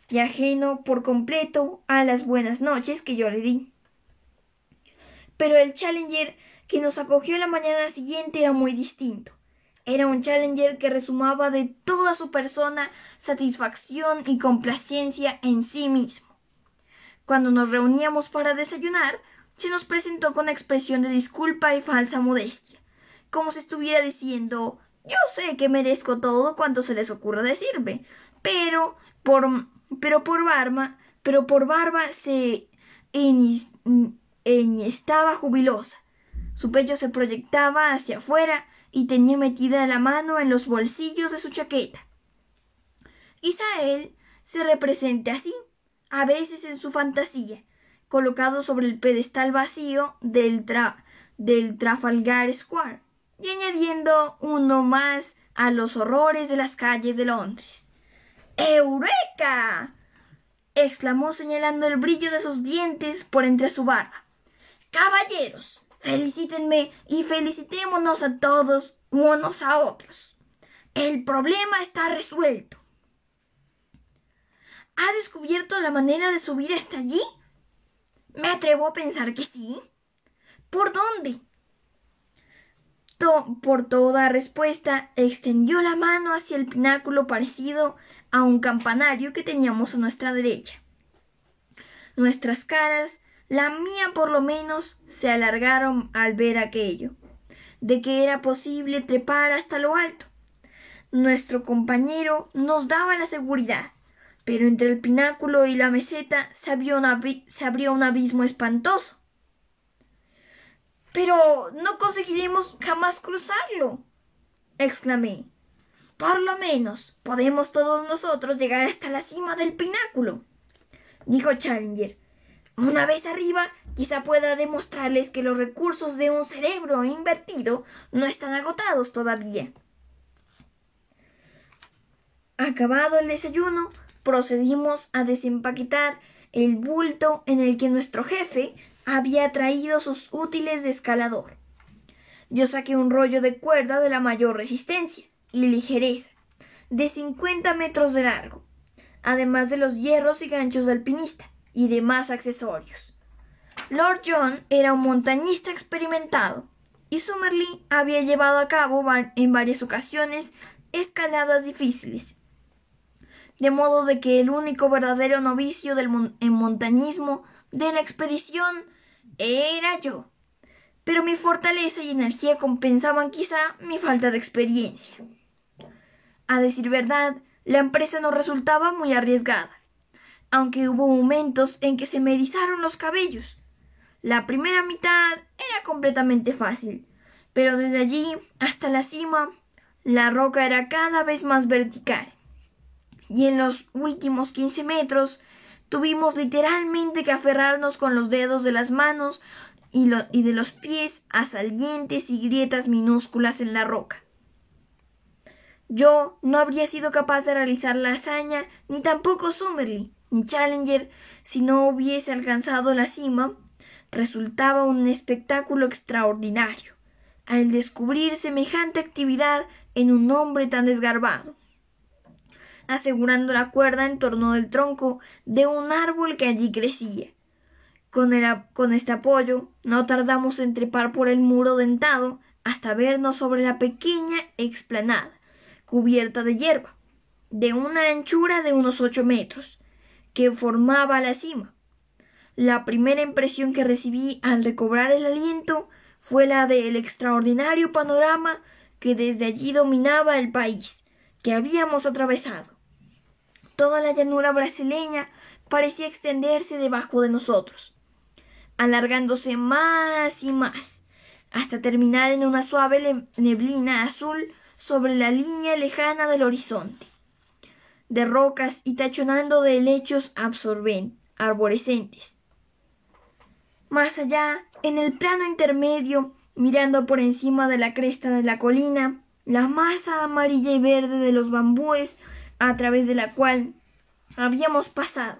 y ajeno por completo a las buenas noches que yo le di. Pero el Challenger que nos acogió la mañana siguiente era muy distinto. Era un Challenger que resumaba de toda su persona satisfacción y complacencia en sí mismo. Cuando nos reuníamos para desayunar, se nos presentó con expresión de disculpa y falsa modestia, como si estuviera diciendo: «Yo sé que merezco todo cuanto se les ocurra decirme, pero por barba se enhiestaba jubilosa. Su pecho se proyectaba hacia afuera y tenía metida la mano en los bolsillos de su chaqueta. Quizá él se represente así, a veces en su fantasía, colocado sobre el pedestal vacío del Trafalgar Square, y añadiendo uno más a los horrores de las calles de Londres. ¡Eureka!, exclamó señalando el brillo de sus dientes por entre su barba. Caballeros, felicítenme y felicitémonos a todos unos a otros. El problema está resuelto. ¿Ha descubierto la manera de subir hasta allí? Me atrevo a pensar que sí. ¿Por dónde? Por toda respuesta, extendió la mano hacia el pináculo parecido a un campanario que teníamos a nuestra derecha. Nuestras caras, la mía por lo menos, se alargaron al ver aquello, de que era posible trepar hasta lo alto. Nuestro compañero nos daba la seguridad, pero entre el pináculo y la meseta se abrió un abismo espantoso. —¡Pero no conseguiremos jamás cruzarlo! —exclamé. —Por lo menos podemos todos nosotros llegar hasta la cima del pináculo —dijo Challenger. Una vez arriba, quizá pueda demostrarles que los recursos de un cerebro invertido no están agotados todavía. Acabado el desayuno, procedimos a desempaquetar el bulto en el que nuestro jefe había traído sus útiles de escalador. Yo saqué un rollo de cuerda de la mayor resistencia y ligereza, de 50 metros de largo, además de los hierros y ganchos de alpinista y demás accesorios. Lord John era un montañista experimentado y Summerlee había llevado a cabo en varias ocasiones escaladas difíciles, de modo de que el único verdadero novicio en montañismo de la expedición era yo, pero mi fortaleza y energía compensaban quizá mi falta de experiencia. A decir verdad, la empresa no resultaba muy arriesgada, aunque hubo momentos en que se me erizaron los cabellos. La primera mitad era completamente fácil, pero desde allí hasta la cima, la roca era cada vez más vertical, y en los últimos 15 metros tuvimos literalmente que aferrarnos con los dedos de las manos y de los pies a salientes y grietas minúsculas en la roca. Yo no habría sido capaz de realizar la hazaña, ni tampoco Summerlee, ni Challenger, si no hubiese alcanzado la cima. Resultaba un espectáculo extraordinario al descubrir semejante actividad en un hombre tan desgarbado, asegurando la cuerda en torno del tronco de un árbol que allí crecía. Con este apoyo no tardamos en trepar por el muro dentado hasta vernos sobre la pequeña explanada, cubierta de hierba, de una anchura de unos 8 metros, que formaba la cima. La primera impresión que recibí al recobrar el aliento fue la del extraordinario panorama que desde allí dominaba el país que habíamos atravesado. Toda la llanura brasileña parecía extenderse debajo de nosotros, alargándose más y más, hasta terminar en una suave neblina azul sobre la línea lejana del horizonte, de rocas y tachonando de helechos arborescentes. Más allá, en el plano intermedio, mirando por encima de la cresta de la colina, la masa amarilla y verde de los bambúes a través de la cual habíamos pasado.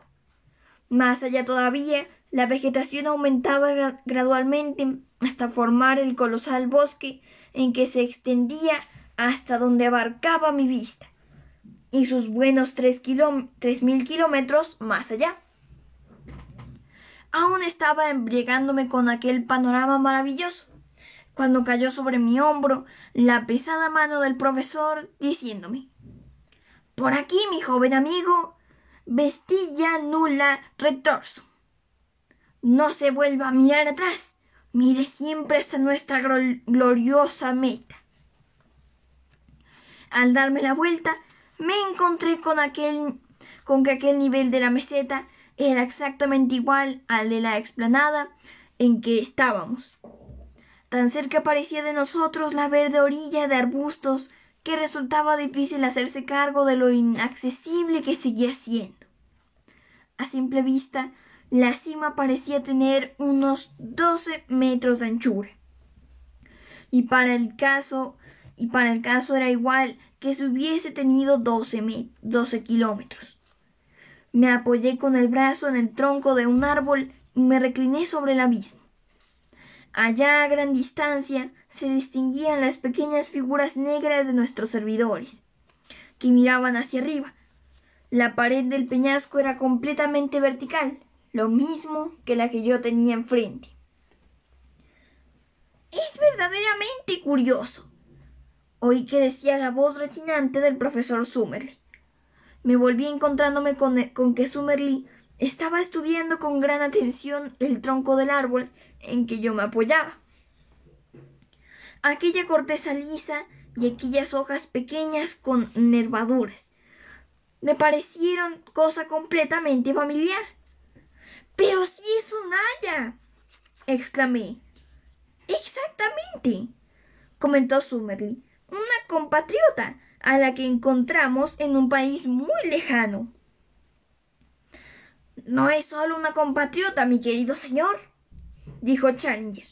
Más allá todavía, la vegetación aumentaba gradualmente hasta formar el colosal bosque en que se extendía hasta donde abarcaba mi vista, y sus buenos 3.000 kilómetros más allá. Aún estaba embriagándome con aquel panorama maravilloso, cuando cayó sobre mi hombro la pesada mano del profesor, diciéndome: «Por aquí, mi joven amigo, vestilla nulla retrorsum. No se vuelva a mirar atrás, mire siempre hasta nuestra gloriosa meta». Al darme la vuelta, me encontré con que aquel nivel de la meseta era exactamente igual al de la explanada en que estábamos. Tan cerca parecía de nosotros la verde orilla de arbustos que resultaba difícil hacerse cargo de lo inaccesible que seguía siendo. A simple vista, la cima parecía tener unos 12 metros de anchura. Y para el caso era igual que si hubiese tenido 12 kilómetros. Me apoyé con el brazo en el tronco de un árbol y me recliné sobre el abismo. Allá a gran distancia se distinguían las pequeñas figuras negras de nuestros servidores, que miraban hacia arriba. La pared del peñasco era completamente vertical, lo mismo que la que yo tenía enfrente. Es verdaderamente curioso, oí que decía la voz rechinante del profesor Summerlee. Me volví encontrándome con que Summerlee estaba estudiando con gran atención el tronco del árbol en que yo me apoyaba. Aquella corteza lisa y aquellas hojas pequeñas con nervaduras me parecieron cosa completamente familiar. ¡Pero sí es un haya!, exclamé. Exactamente, comentó Summerlee, una compatriota a la que encontramos en un país muy lejano. No es solo una compatriota, mi querido señor, dijo Challenger.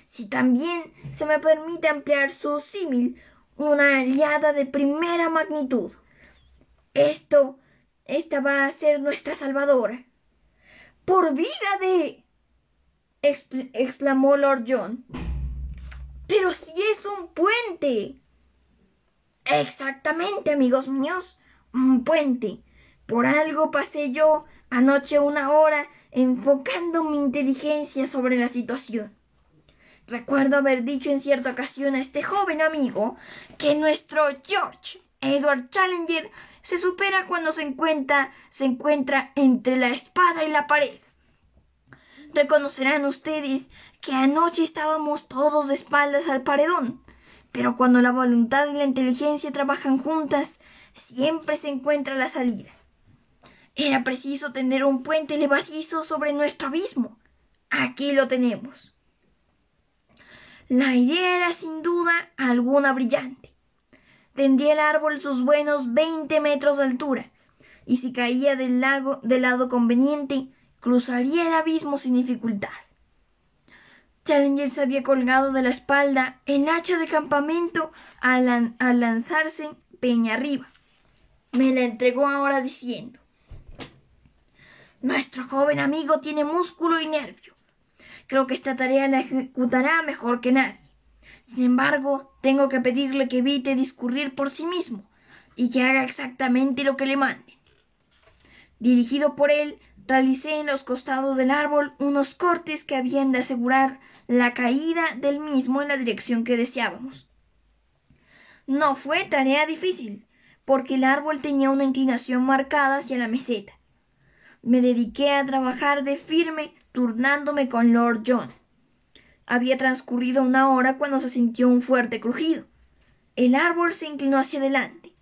Si también se me permite ampliar su símil, una aliada de primera magnitud. Esta va a ser nuestra salvadora. ¡Por vida de! Exclamó Lord John. ¡Pero si es un puente! Exactamente, amigos míos, un puente. Por algo pasé yo anoche una hora enfocando mi inteligencia sobre la situación. Recuerdo haber dicho en cierta ocasión a este joven amigo que nuestro George Edward Challenger se supera cuando se encuentra entre la espada y la pared. Reconocerán ustedes que anoche estábamos todos de espaldas al paredón, pero cuando la voluntad y la inteligencia trabajan juntas, siempre se encuentra la salida. Era preciso tener un puente levadizo sobre nuestro abismo. Aquí lo tenemos. La idea era sin duda alguna brillante. Tendría el árbol sus buenos 20 metros de altura, y si caía del lado conveniente, cruzaría el abismo sin dificultad. Challenger se había colgado de la espalda el hacha de campamento al lanzarse peña arriba. Me la entregó ahora diciendo: nuestro joven amigo tiene músculo y nervio. Creo que esta tarea la ejecutará mejor que nadie. Sin embargo, tengo que pedirle que evite discurrir por sí mismo y que haga exactamente lo que le manden. Dirigido por él, realicé en los costados del árbol unos cortes que habían de asegurar la caída del mismo en la dirección que deseábamos. No fue tarea difícil, porque el árbol tenía una inclinación marcada hacia la meseta. Me dediqué a trabajar de firme, turnándome con Lord John. Había transcurrido una hora cuando se sintió un fuerte crujido. El árbol se inclinó hacia adelante,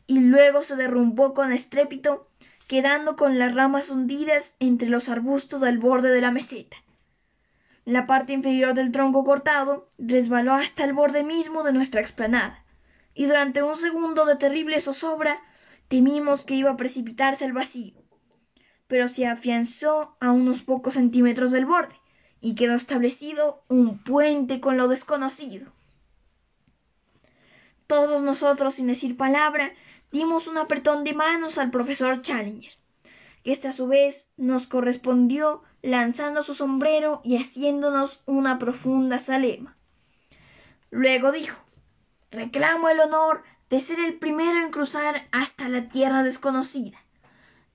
y luego se derrumbó con estrépito, quedando con las ramas hundidas entre los arbustos al borde de la meseta. La parte inferior del tronco cortado resbaló hasta el borde mismo de nuestra explanada, y durante un segundo de terrible zozobra temimos que iba a precipitarse al vacío. Pero se afianzó a unos pocos centímetros del borde, y quedó establecido un puente con lo desconocido. Todos nosotros, sin decir palabra, dimos un apretón de manos al profesor Challenger, que a su vez nos correspondió lanzando su sombrero y haciéndonos una profunda zalema. Luego dijo: reclamo el honor de ser el primero en cruzar hasta la tierra desconocida,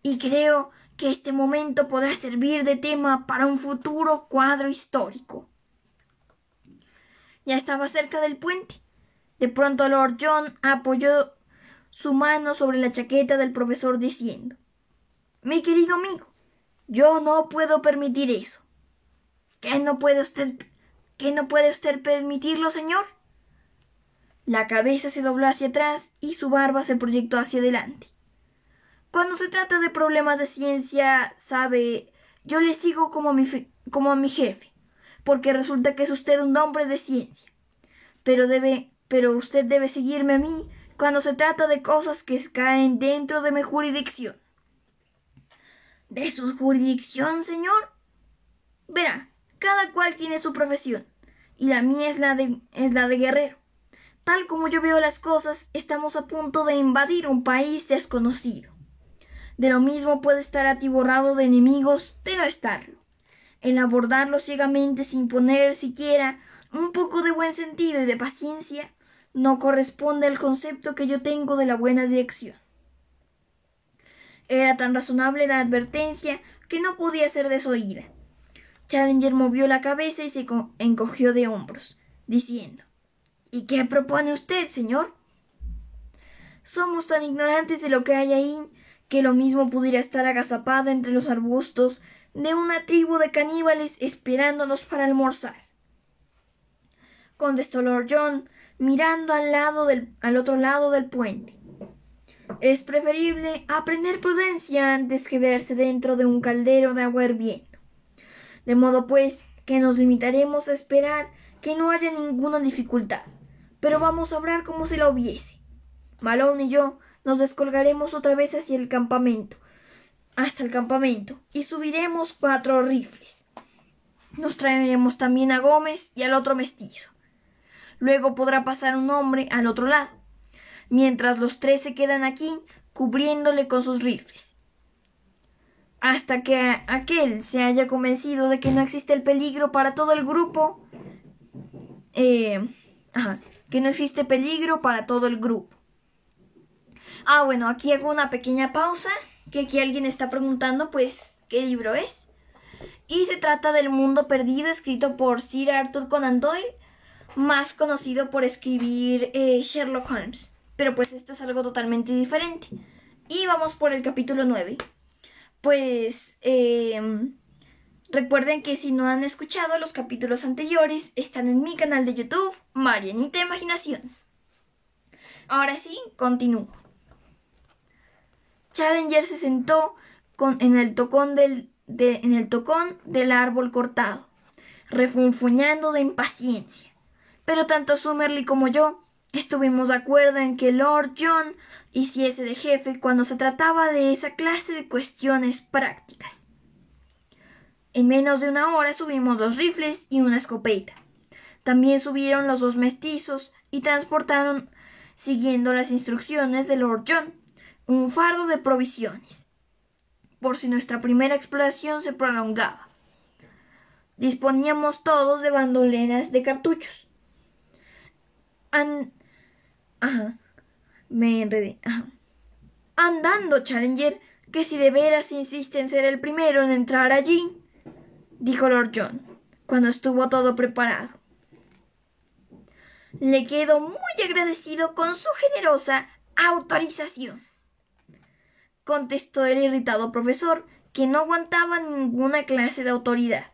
y creo que este momento podrá servir de tema para un futuro cuadro histórico. Ya estaba cerca del puente. De pronto Lord John apoyó su mano sobre la chaqueta del profesor diciendo: mi querido amigo, yo no puedo permitir eso. ¿Qué no puede usted permitirlo, señor? La cabeza se dobló hacia atrás y su barba se proyectó hacia adelante. Cuando se trata de problemas de ciencia, sabe, yo le sigo como a mi jefe, porque resulta que es usted un hombre de ciencia. Pero usted debe seguirme a mí cuando se trata de cosas que caen dentro de mi jurisdicción. ¿De su jurisdicción, señor? Verá, cada cual tiene su profesión, y la mía es la de guerrero. Tal como yo veo las cosas, estamos a punto de invadir un país desconocido. De lo mismo puede estar atiborrado de enemigos de no estarlo. El abordarlo ciegamente sin poner siquiera un poco de buen sentido y de paciencia no corresponde al concepto que yo tengo de la buena dirección. Era tan razonable la advertencia que no podía ser desoída. Challenger movió la cabeza y se encogió de hombros, diciendo: ¿Y qué propone usted, señor? Somos tan ignorantes de lo que hay ahí que lo mismo pudiera estar agazapada entre los arbustos de una tribu de caníbales esperándonos para almorzar, contestó Lord John, mirando al otro lado del puente. Es preferible aprender prudencia antes que verse dentro de un caldero de agua hirviendo. De modo pues que nos limitaremos a esperar que no haya ninguna dificultad, pero vamos a obrar como si la hubiese. Malone y yo nos descolgaremos otra vez hasta el campamento, y subiremos 4 rifles. Nos traeremos también a Gómez y al otro mestizo. Luego podrá pasar un hombre al otro lado, mientras los 3 se quedan aquí cubriéndole con sus rifles, hasta que aquel se haya convencido de que no existe el peligro para todo el grupo. Que no existe peligro para todo el grupo. Bueno, aquí hago una pequeña pausa, que aquí alguien está preguntando, pues, ¿qué libro es? Y se trata del Mundo Perdido, escrito por Sir Arthur Conan Doyle, más conocido por escribir Sherlock Holmes. Pero pues esto es algo totalmente diferente. Y vamos por el capítulo 9. Pues recuerden que si no han escuchado los capítulos anteriores, están en mi canal de YouTube, Marianita Imaginación. Ahora sí, continúo. Challenger se sentó en el tocón del árbol cortado, refunfuñando de impaciencia. Pero tanto Summerlee como yo estuvimos de acuerdo en que Lord John hiciese de jefe cuando se trataba de esa clase de cuestiones prácticas. En menos de una hora subimos 2 rifles y una escopeta. También subieron los 2 mestizos y transportaron, siguiendo las instrucciones de Lord John, un fardo de provisiones, por si nuestra primera exploración se prolongaba. Disponíamos todos de bandoleras de cartuchos. Andando, Challenger, que si de veras insiste en ser el primero en entrar allí, dijo Lord John, cuando estuvo todo preparado. Le quedo muy agradecido con su generosa autorización, contestó el irritado profesor, que no aguantaba ninguna clase de autoridad.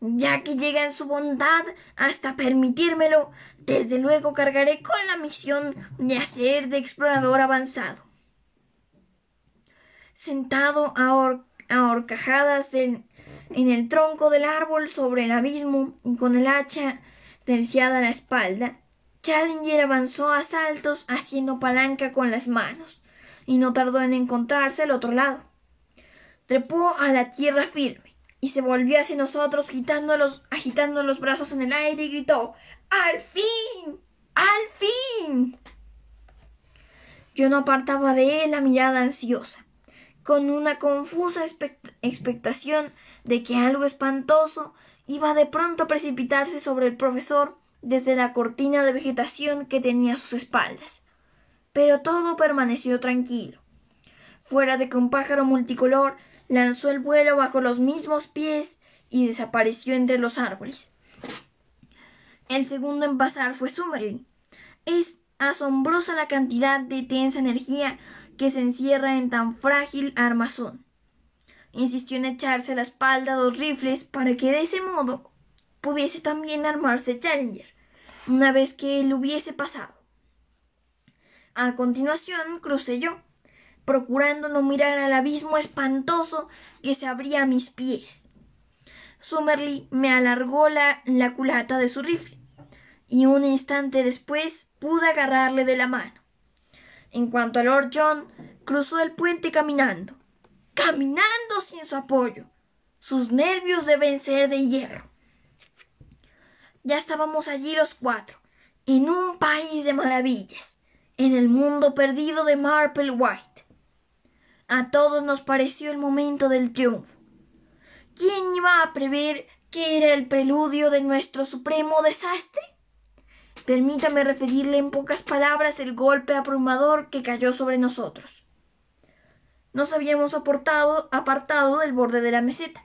Ya que llega en su bondad hasta permitírmelo, desde luego cargaré con la misión de hacer de explorador avanzado. Sentado a horcajadas en el tronco del árbol sobre el abismo y con el hacha terciada a la espalda, Challenger avanzó a saltos haciendo palanca con las manos, y no tardó en encontrarse al otro lado. Trepó a la tierra firme y se volvió hacia nosotros agitando los brazos en el aire y gritó: ¡Al fin! ¡Al fin! Yo no apartaba de él la mirada ansiosa, con una confusa expectación de que algo espantoso iba de pronto a precipitarse sobre el profesor desde la cortina de vegetación que tenía a sus espaldas. Pero todo permaneció tranquilo, fuera de que un pájaro multicolor lanzó el vuelo bajo los mismos pies y desapareció entre los árboles. El segundo en pasar fue Summerlee. Es asombrosa la cantidad de tensa energía que se encierra en tan frágil armazón. Insistió en echarse a la espalda 2 rifles para que de ese modo pudiese también armarse Challenger, una vez que él hubiese pasado. A continuación crucé yo, procurando no mirar al abismo espantoso que se abría a mis pies. Summerlee me alargó la culata de su rifle, y un instante después pude agarrarle de la mano. En cuanto a Lord John, cruzó el puente caminando sin su apoyo. Sus nervios deben ser de hierro. Ya estábamos allí los cuatro, en un país de maravillas, en el mundo perdido de Marple White. A todos nos pareció el momento del triunfo. ¿Quién iba a prever que era el preludio de nuestro supremo desastre? Permítame referirle en pocas palabras el golpe abrumador que cayó sobre nosotros. Nos habíamos apartado del borde de la meseta,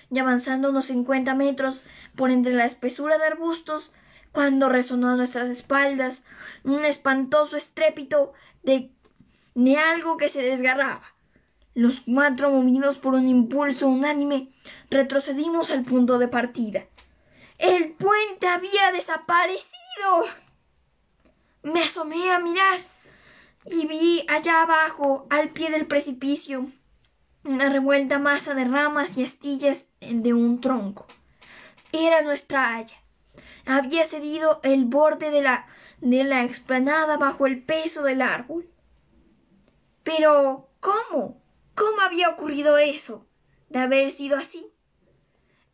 y avanzando unos 50 metros por entre la espesura de arbustos, cuando resonó a nuestras espaldas un espantoso estrépito de algo que se desgarraba. Los cuatro, movidos por un impulso unánime, retrocedimos al punto de partida. ¡El puente había desaparecido! Me asomé a mirar y vi allá abajo, al pie del precipicio, una revuelta masa de ramas y astillas de un tronco. Era nuestra haya. Había cedido el borde de la explanada bajo el peso del árbol. Pero, ¿cómo? ¿Cómo había ocurrido eso? De haber sido así.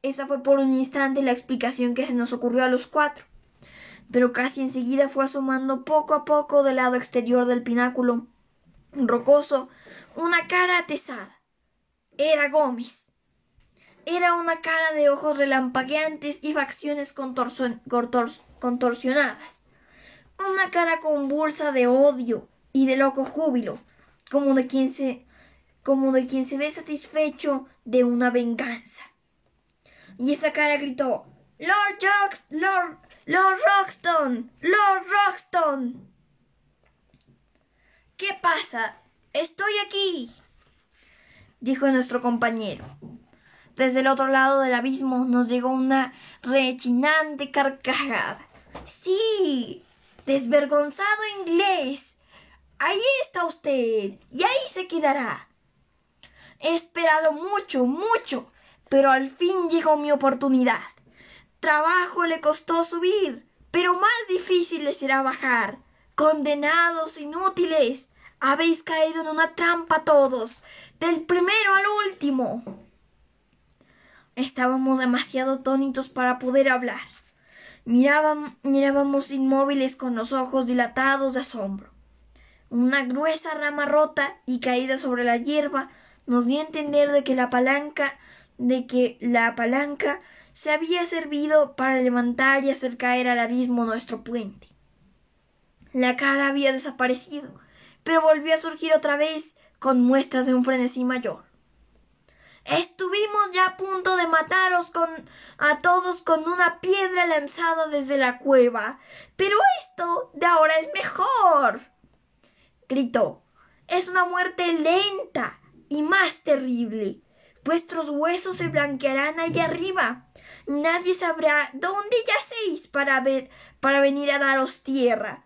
Esa fue por un instante la explicación que se nos ocurrió a los cuatro, pero casi enseguida fue asomando poco a poco del lado exterior del pináculo rocoso una cara atezada. Era Gómez. Era una cara de ojos relampagueantes y facciones contorsionadas. Una cara convulsa de odio y de loco júbilo, como de quien se ve satisfecho de una venganza. Y esa cara gritó: Lord Roxton, Lord Roxton. ¿Qué pasa? Estoy aquí, dijo nuestro compañero. Desde el otro lado del abismo nos llegó una rechinante carcajada. Sí, desvergonzado inglés. Ahí está usted, y ahí se quedará. He esperado mucho, pero al fin llegó mi oportunidad. Trabajo le costó subir, pero más difícil le será bajar. Condenados inútiles, habéis caído en una trampa todos, del primero al último. Estábamos demasiado atónitos para poder hablar. Mirábamos inmóviles con los ojos dilatados de asombro. Una gruesa rama rota y caída sobre la hierba nos dio a entender de que la palanca se había servido para levantar y hacer caer al abismo nuestro puente. La cara había desaparecido, pero volvió a surgir otra vez con muestras de un frenesí mayor. Estuvimos ya a punto de mataros a todos con una piedra lanzada desde la cueva, pero esto de ahora es mejor, gritó. Es una muerte lenta y más terrible. Vuestros huesos se blanquearán allá arriba, y nadie sabrá dónde yacéis para venir a daros tierra.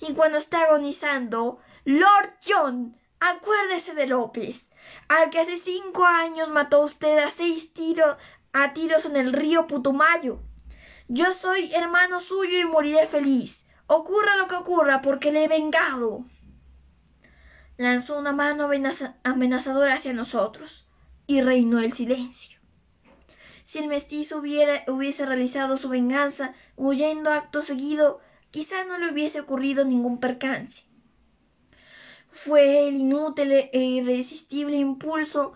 Y cuando esté agonizando, Lord John, acuérdese de López, al que hace 5 años mató usted a 6 tiros en el río Putumayo. Yo soy hermano suyo y moriré feliz, ocurra lo que ocurra, porque le he vengado. Lanzó una mano amenazadora hacia nosotros, y reinó el silencio. Si el mestizo hubiese realizado su venganza huyendo acto seguido, quizá no le hubiese ocurrido ningún percance. Fue el inútil e irresistible impulso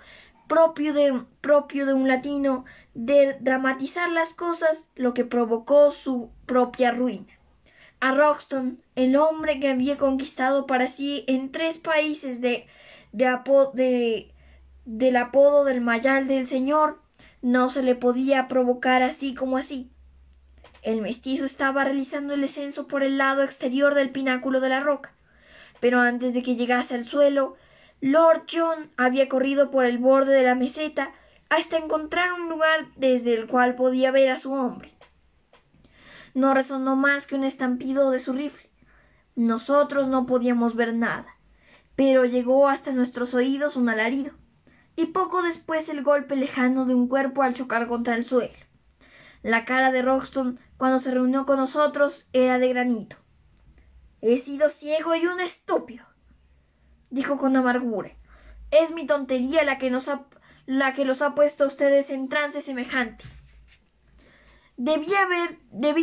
propio de un latino de dramatizar las cosas lo que provocó su propia ruina. A Roxton, el hombre que había conquistado para sí en 3 países del apodo del Mayal del Señor, no se le podía provocar así como así. El mestizo estaba realizando el descenso por el lado exterior del pináculo de la roca, pero antes de que llegase al suelo, Lord John había corrido por el borde de la meseta hasta encontrar un lugar desde el cual podía ver a su hombre. No resonó más que un estampido de su rifle. Nosotros no podíamos ver nada, pero llegó hasta nuestros oídos un alarido, y poco después el golpe lejano de un cuerpo al chocar contra el suelo. La cara de Roxton, cuando se reunió con nosotros, era de granito. «He sido ciego y un estúpido», dijo con amargura. «Es mi tontería la que los ha puesto a ustedes en trance semejante. Debí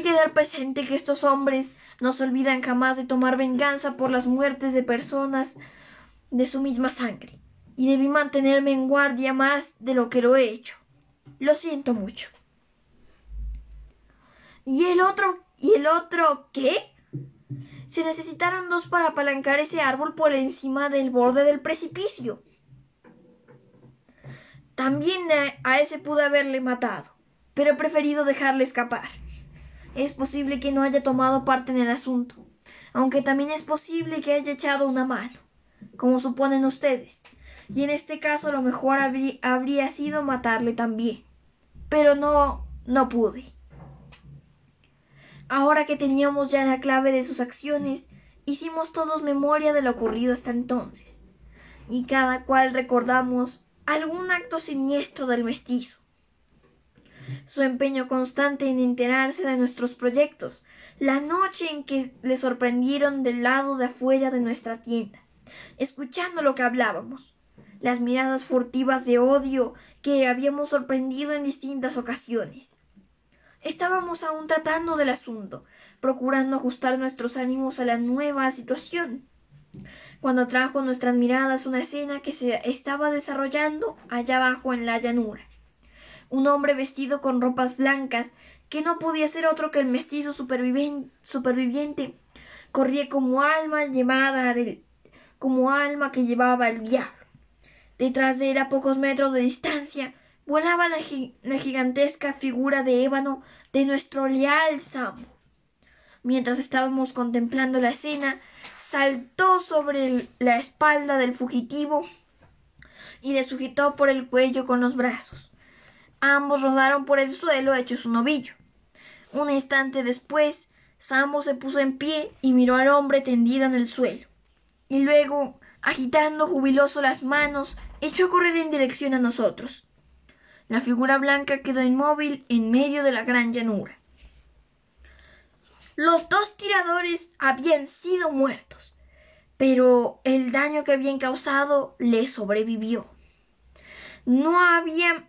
tener presente que estos hombres no se olvidan jamás de tomar venganza por las muertes de personas de su misma sangre, y debí mantenerme en guardia más de lo que lo he hecho. Lo siento mucho». ¿Y el otro qué? Se necesitaron 2 para apalancar ese árbol por encima del borde del precipicio. También a ese pude haberle matado, pero he preferido dejarle escapar. Es posible que no haya tomado parte en el asunto, aunque también es posible que haya echado una mano, como suponen ustedes, y en este caso lo mejor habría sido matarle también. Pero no pude. Ahora que teníamos ya la clave de sus acciones, hicimos todos memoria de lo ocurrido hasta entonces, y cada cual recordamos algún acto siniestro del mestizo. Su empeño constante en enterarse de nuestros proyectos, la noche en que le sorprendieron del lado de afuera de nuestra tienda, escuchando lo que hablábamos, las miradas furtivas de odio que habíamos sorprendido en distintas ocasiones. Estábamos aún tratando del asunto, procurando ajustar nuestros ánimos a la nueva situación, cuando atrajo nuestras miradas una escena que se estaba desarrollando allá abajo en la llanura. Un hombre vestido con ropas blancas, que no podía ser otro que el mestizo superviviente, corría como alma que llevaba el diablo. Detrás de él, a pocos metros de distancia, volaba la gigantesca figura de ébano de nuestro leal Sambo. Mientras estábamos contemplando la escena, saltó sobre la espalda del fugitivo y le sujetó por el cuello con los brazos. Ambos rodaron por el suelo hechos un ovillo. Un instante después, Sambo se puso en pie y miró al hombre tendido en el suelo, y luego, agitando jubiloso las manos, echó a correr en dirección a nosotros. La figura blanca quedó inmóvil en medio de la gran llanura. Los 2 tiradores habían sido muertos, pero el daño que habían causado les sobrevivió. No había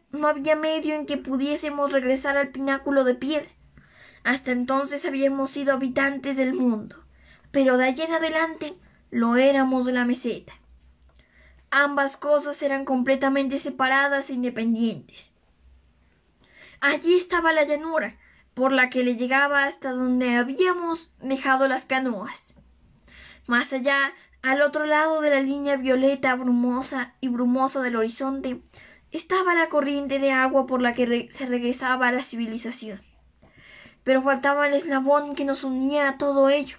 medio en que pudiésemos regresar al pináculo de piedra. Hasta entonces habíamos sido habitantes del mundo, pero de allí en adelante lo éramos de la meseta. Ambas cosas eran completamente separadas e independientes. Allí estaba la llanura, por la que le llegaba hasta donde habíamos dejado las canoas. Más allá, al otro lado de la línea violeta brumosa del horizonte, estaba la corriente de agua por la que se regresaba a la civilización. Pero faltaba el eslabón que nos unía a todo ello.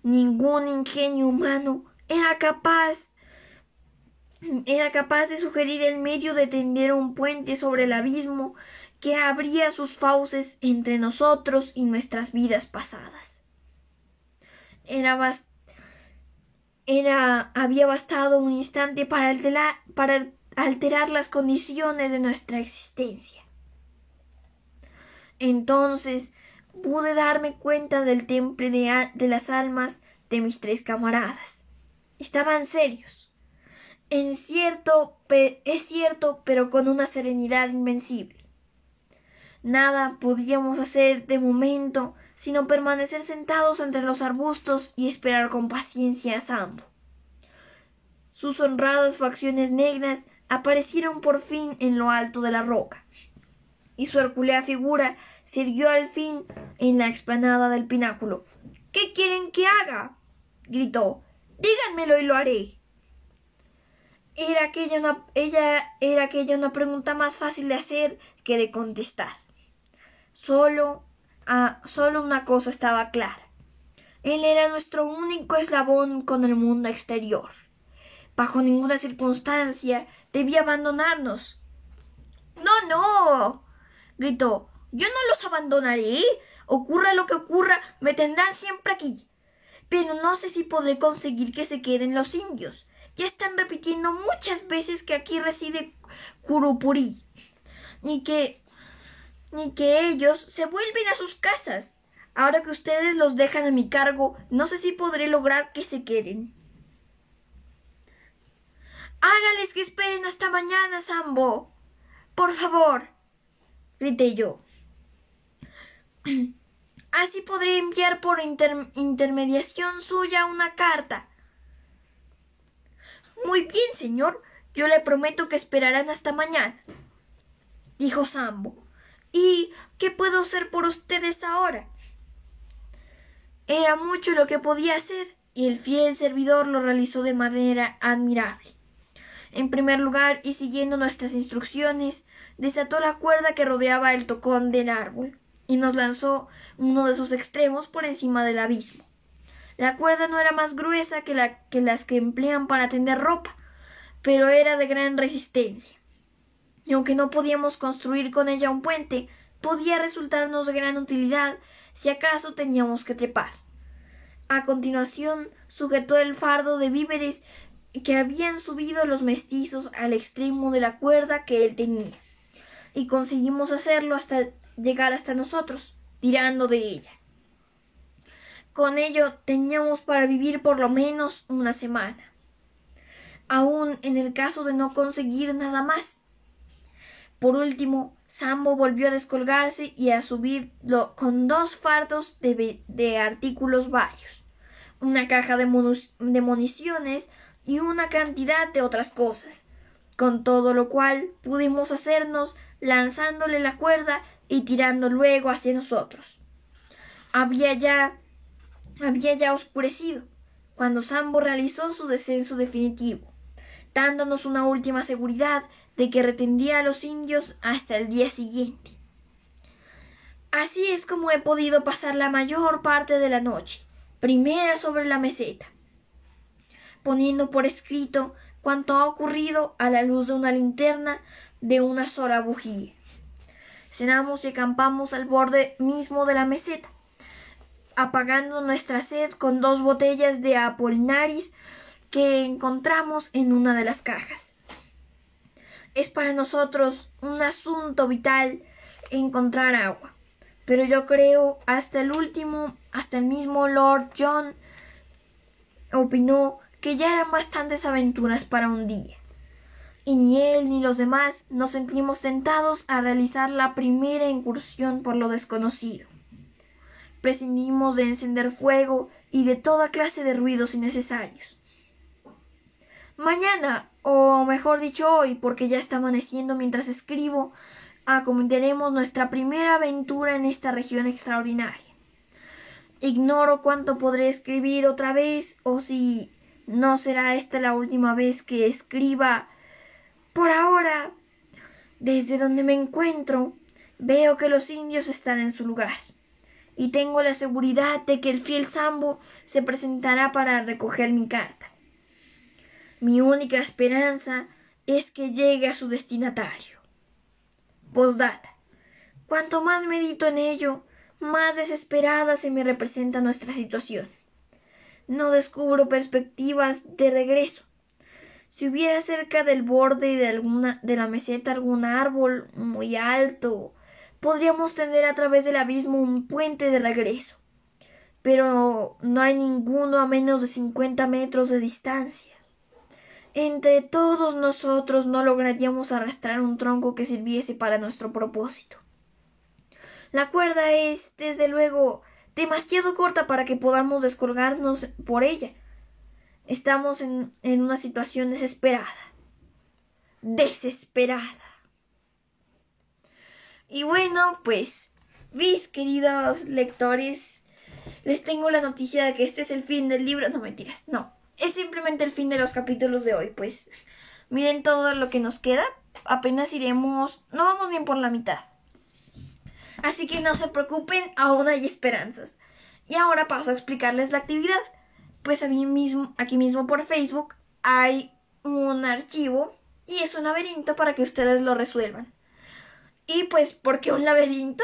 Ningún ingenio humano era capaz de sugerir el medio de tender un puente sobre el abismo que abría sus fauces entre nosotros y nuestras vidas pasadas. Había bastado un instante para alterar las condiciones de nuestra existencia. Entonces pude darme cuenta del temple de las almas de mis 3 camaradas. Estaban serios. Es cierto, pero con una serenidad invencible. Nada podíamos hacer de momento sino permanecer sentados entre los arbustos y esperar con paciencia a Sambo. Sus honradas facciones negras aparecieron por fin en lo alto de la roca, y su hercúlea figura se erguió al fin en la explanada del pináculo. «¿Qué quieren que haga?», gritó. «Díganmelo y lo haré». Era aquella una pregunta más fácil de hacer que de contestar. Solo una cosa estaba clara. Él era nuestro único eslabón con el mundo exterior. Bajo ninguna circunstancia debía abandonarnos. «No», gritó. «Yo no los abandonaré. Ocurra lo que ocurra, me tendrán siempre aquí. Pero no sé si podré conseguir que se queden los indios. Ya están repitiendo muchas veces que aquí reside Curupuri, ni que ellos se vuelven a sus casas. Ahora que ustedes los dejan a mi cargo, no sé si podré lograr que se queden. Hágales que esperen hasta mañana, Sambo. Por favor, grité yo. Así podré enviar por intermediación suya una carta. Muy bien, señor. Yo le prometo que esperarán hasta mañana, dijo Sambo. ¿Y qué puedo hacer por ustedes ahora? Era mucho lo que podía hacer, y el fiel servidor lo realizó de manera admirable. En primer lugar, y siguiendo nuestras instrucciones, desató la cuerda que rodeaba el tocón del árbol, y nos lanzó uno de sus extremos por encima del abismo. La cuerda no era más gruesa que las que emplean para tender ropa, pero era de gran resistencia. Y aunque no podíamos construir con ella un puente, podía resultarnos de gran utilidad si acaso teníamos que trepar. A continuación, sujetó el fardo de víveres que habían subido los mestizos al extremo de la cuerda que él tenía, y conseguimos hacerlo hasta llegar hasta nosotros, tirando de ella. Con ello teníamos para vivir por lo menos una semana, aun en el caso de no conseguir nada más. Por último, Sambo volvió a descolgarse y a subirlo con 2 fardos de artículos varios, una caja de municiones y una cantidad de otras cosas, con todo lo cual pudimos hacernos lanzándole la cuerda y tirando luego hacia nosotros. Había ya oscurecido cuando Sambo realizó su descenso definitivo, dándonos una última seguridad de que retendría a los indios hasta el día siguiente. Así es como he podido pasar la mayor parte de la noche, primera sobre la meseta, poniendo por escrito cuanto ha ocurrido a la luz de una linterna de una sola bujía. Cenamos y acampamos al borde mismo de la meseta, apagando nuestra sed con 2 botellas de apolinaris que encontramos en una de las cajas. Es para nosotros un asunto vital encontrar agua, pero yo creo hasta el mismo Lord John opinó que ya eran bastantes aventuras para un día, y ni él ni los demás nos sentimos tentados a realizar la primera incursión por lo desconocido. Prescindimos de encender fuego y de toda clase de ruidos innecesarios. Mañana, o mejor dicho hoy, porque ya está amaneciendo mientras escribo, acometeremos nuestra primera aventura en esta región extraordinaria. Ignoro cuánto podré escribir otra vez, o si no será esta la última vez que escriba. Por ahora, desde donde me encuentro, veo que los indios están en su lugar, y tengo la seguridad de que el fiel Sambo se presentará para recoger mi carta. Mi única esperanza es que llegue a su destinatario. Postdata. Cuanto más medito en ello, más desesperada se me representa nuestra situación. No descubro perspectivas de regreso. Si hubiera cerca del borde de la meseta algún árbol muy alto, podríamos tender a través del abismo un puente de regreso. Pero no hay ninguno a menos de 50 metros de distancia. Entre todos nosotros no lograríamos arrastrar un tronco que sirviese para nuestro propósito. La cuerda es, desde luego, demasiado corta para que podamos descolgarnos por ella. Estamos en una situación desesperada. Desesperada. Y bueno, pues, mis queridos lectores, les tengo la noticia de que este es el fin del libro. No, mentiras, no. Es simplemente el fin de los capítulos de hoy, pues. Miren todo lo que nos queda. Apenas iremos... No vamos bien por la mitad. Así que no se preocupen, aún hay esperanzas. Y ahora paso a explicarles la actividad. Pues aquí mismo por Facebook hay un archivo y es un laberinto para que ustedes lo resuelvan. Y pues, ¿por qué un laberinto?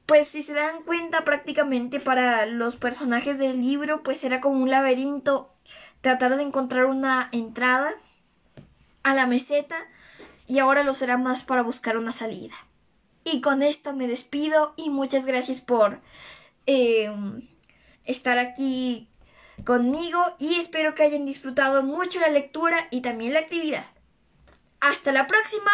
Pues si se dan cuenta, prácticamente para los personajes del libro, pues era como un laberinto tratar de encontrar una entrada a la meseta y ahora lo será más para buscar una salida. Y con esto me despido y muchas gracias por estar aquí conmigo y espero que hayan disfrutado mucho la lectura y también la actividad. ¡Hasta la próxima!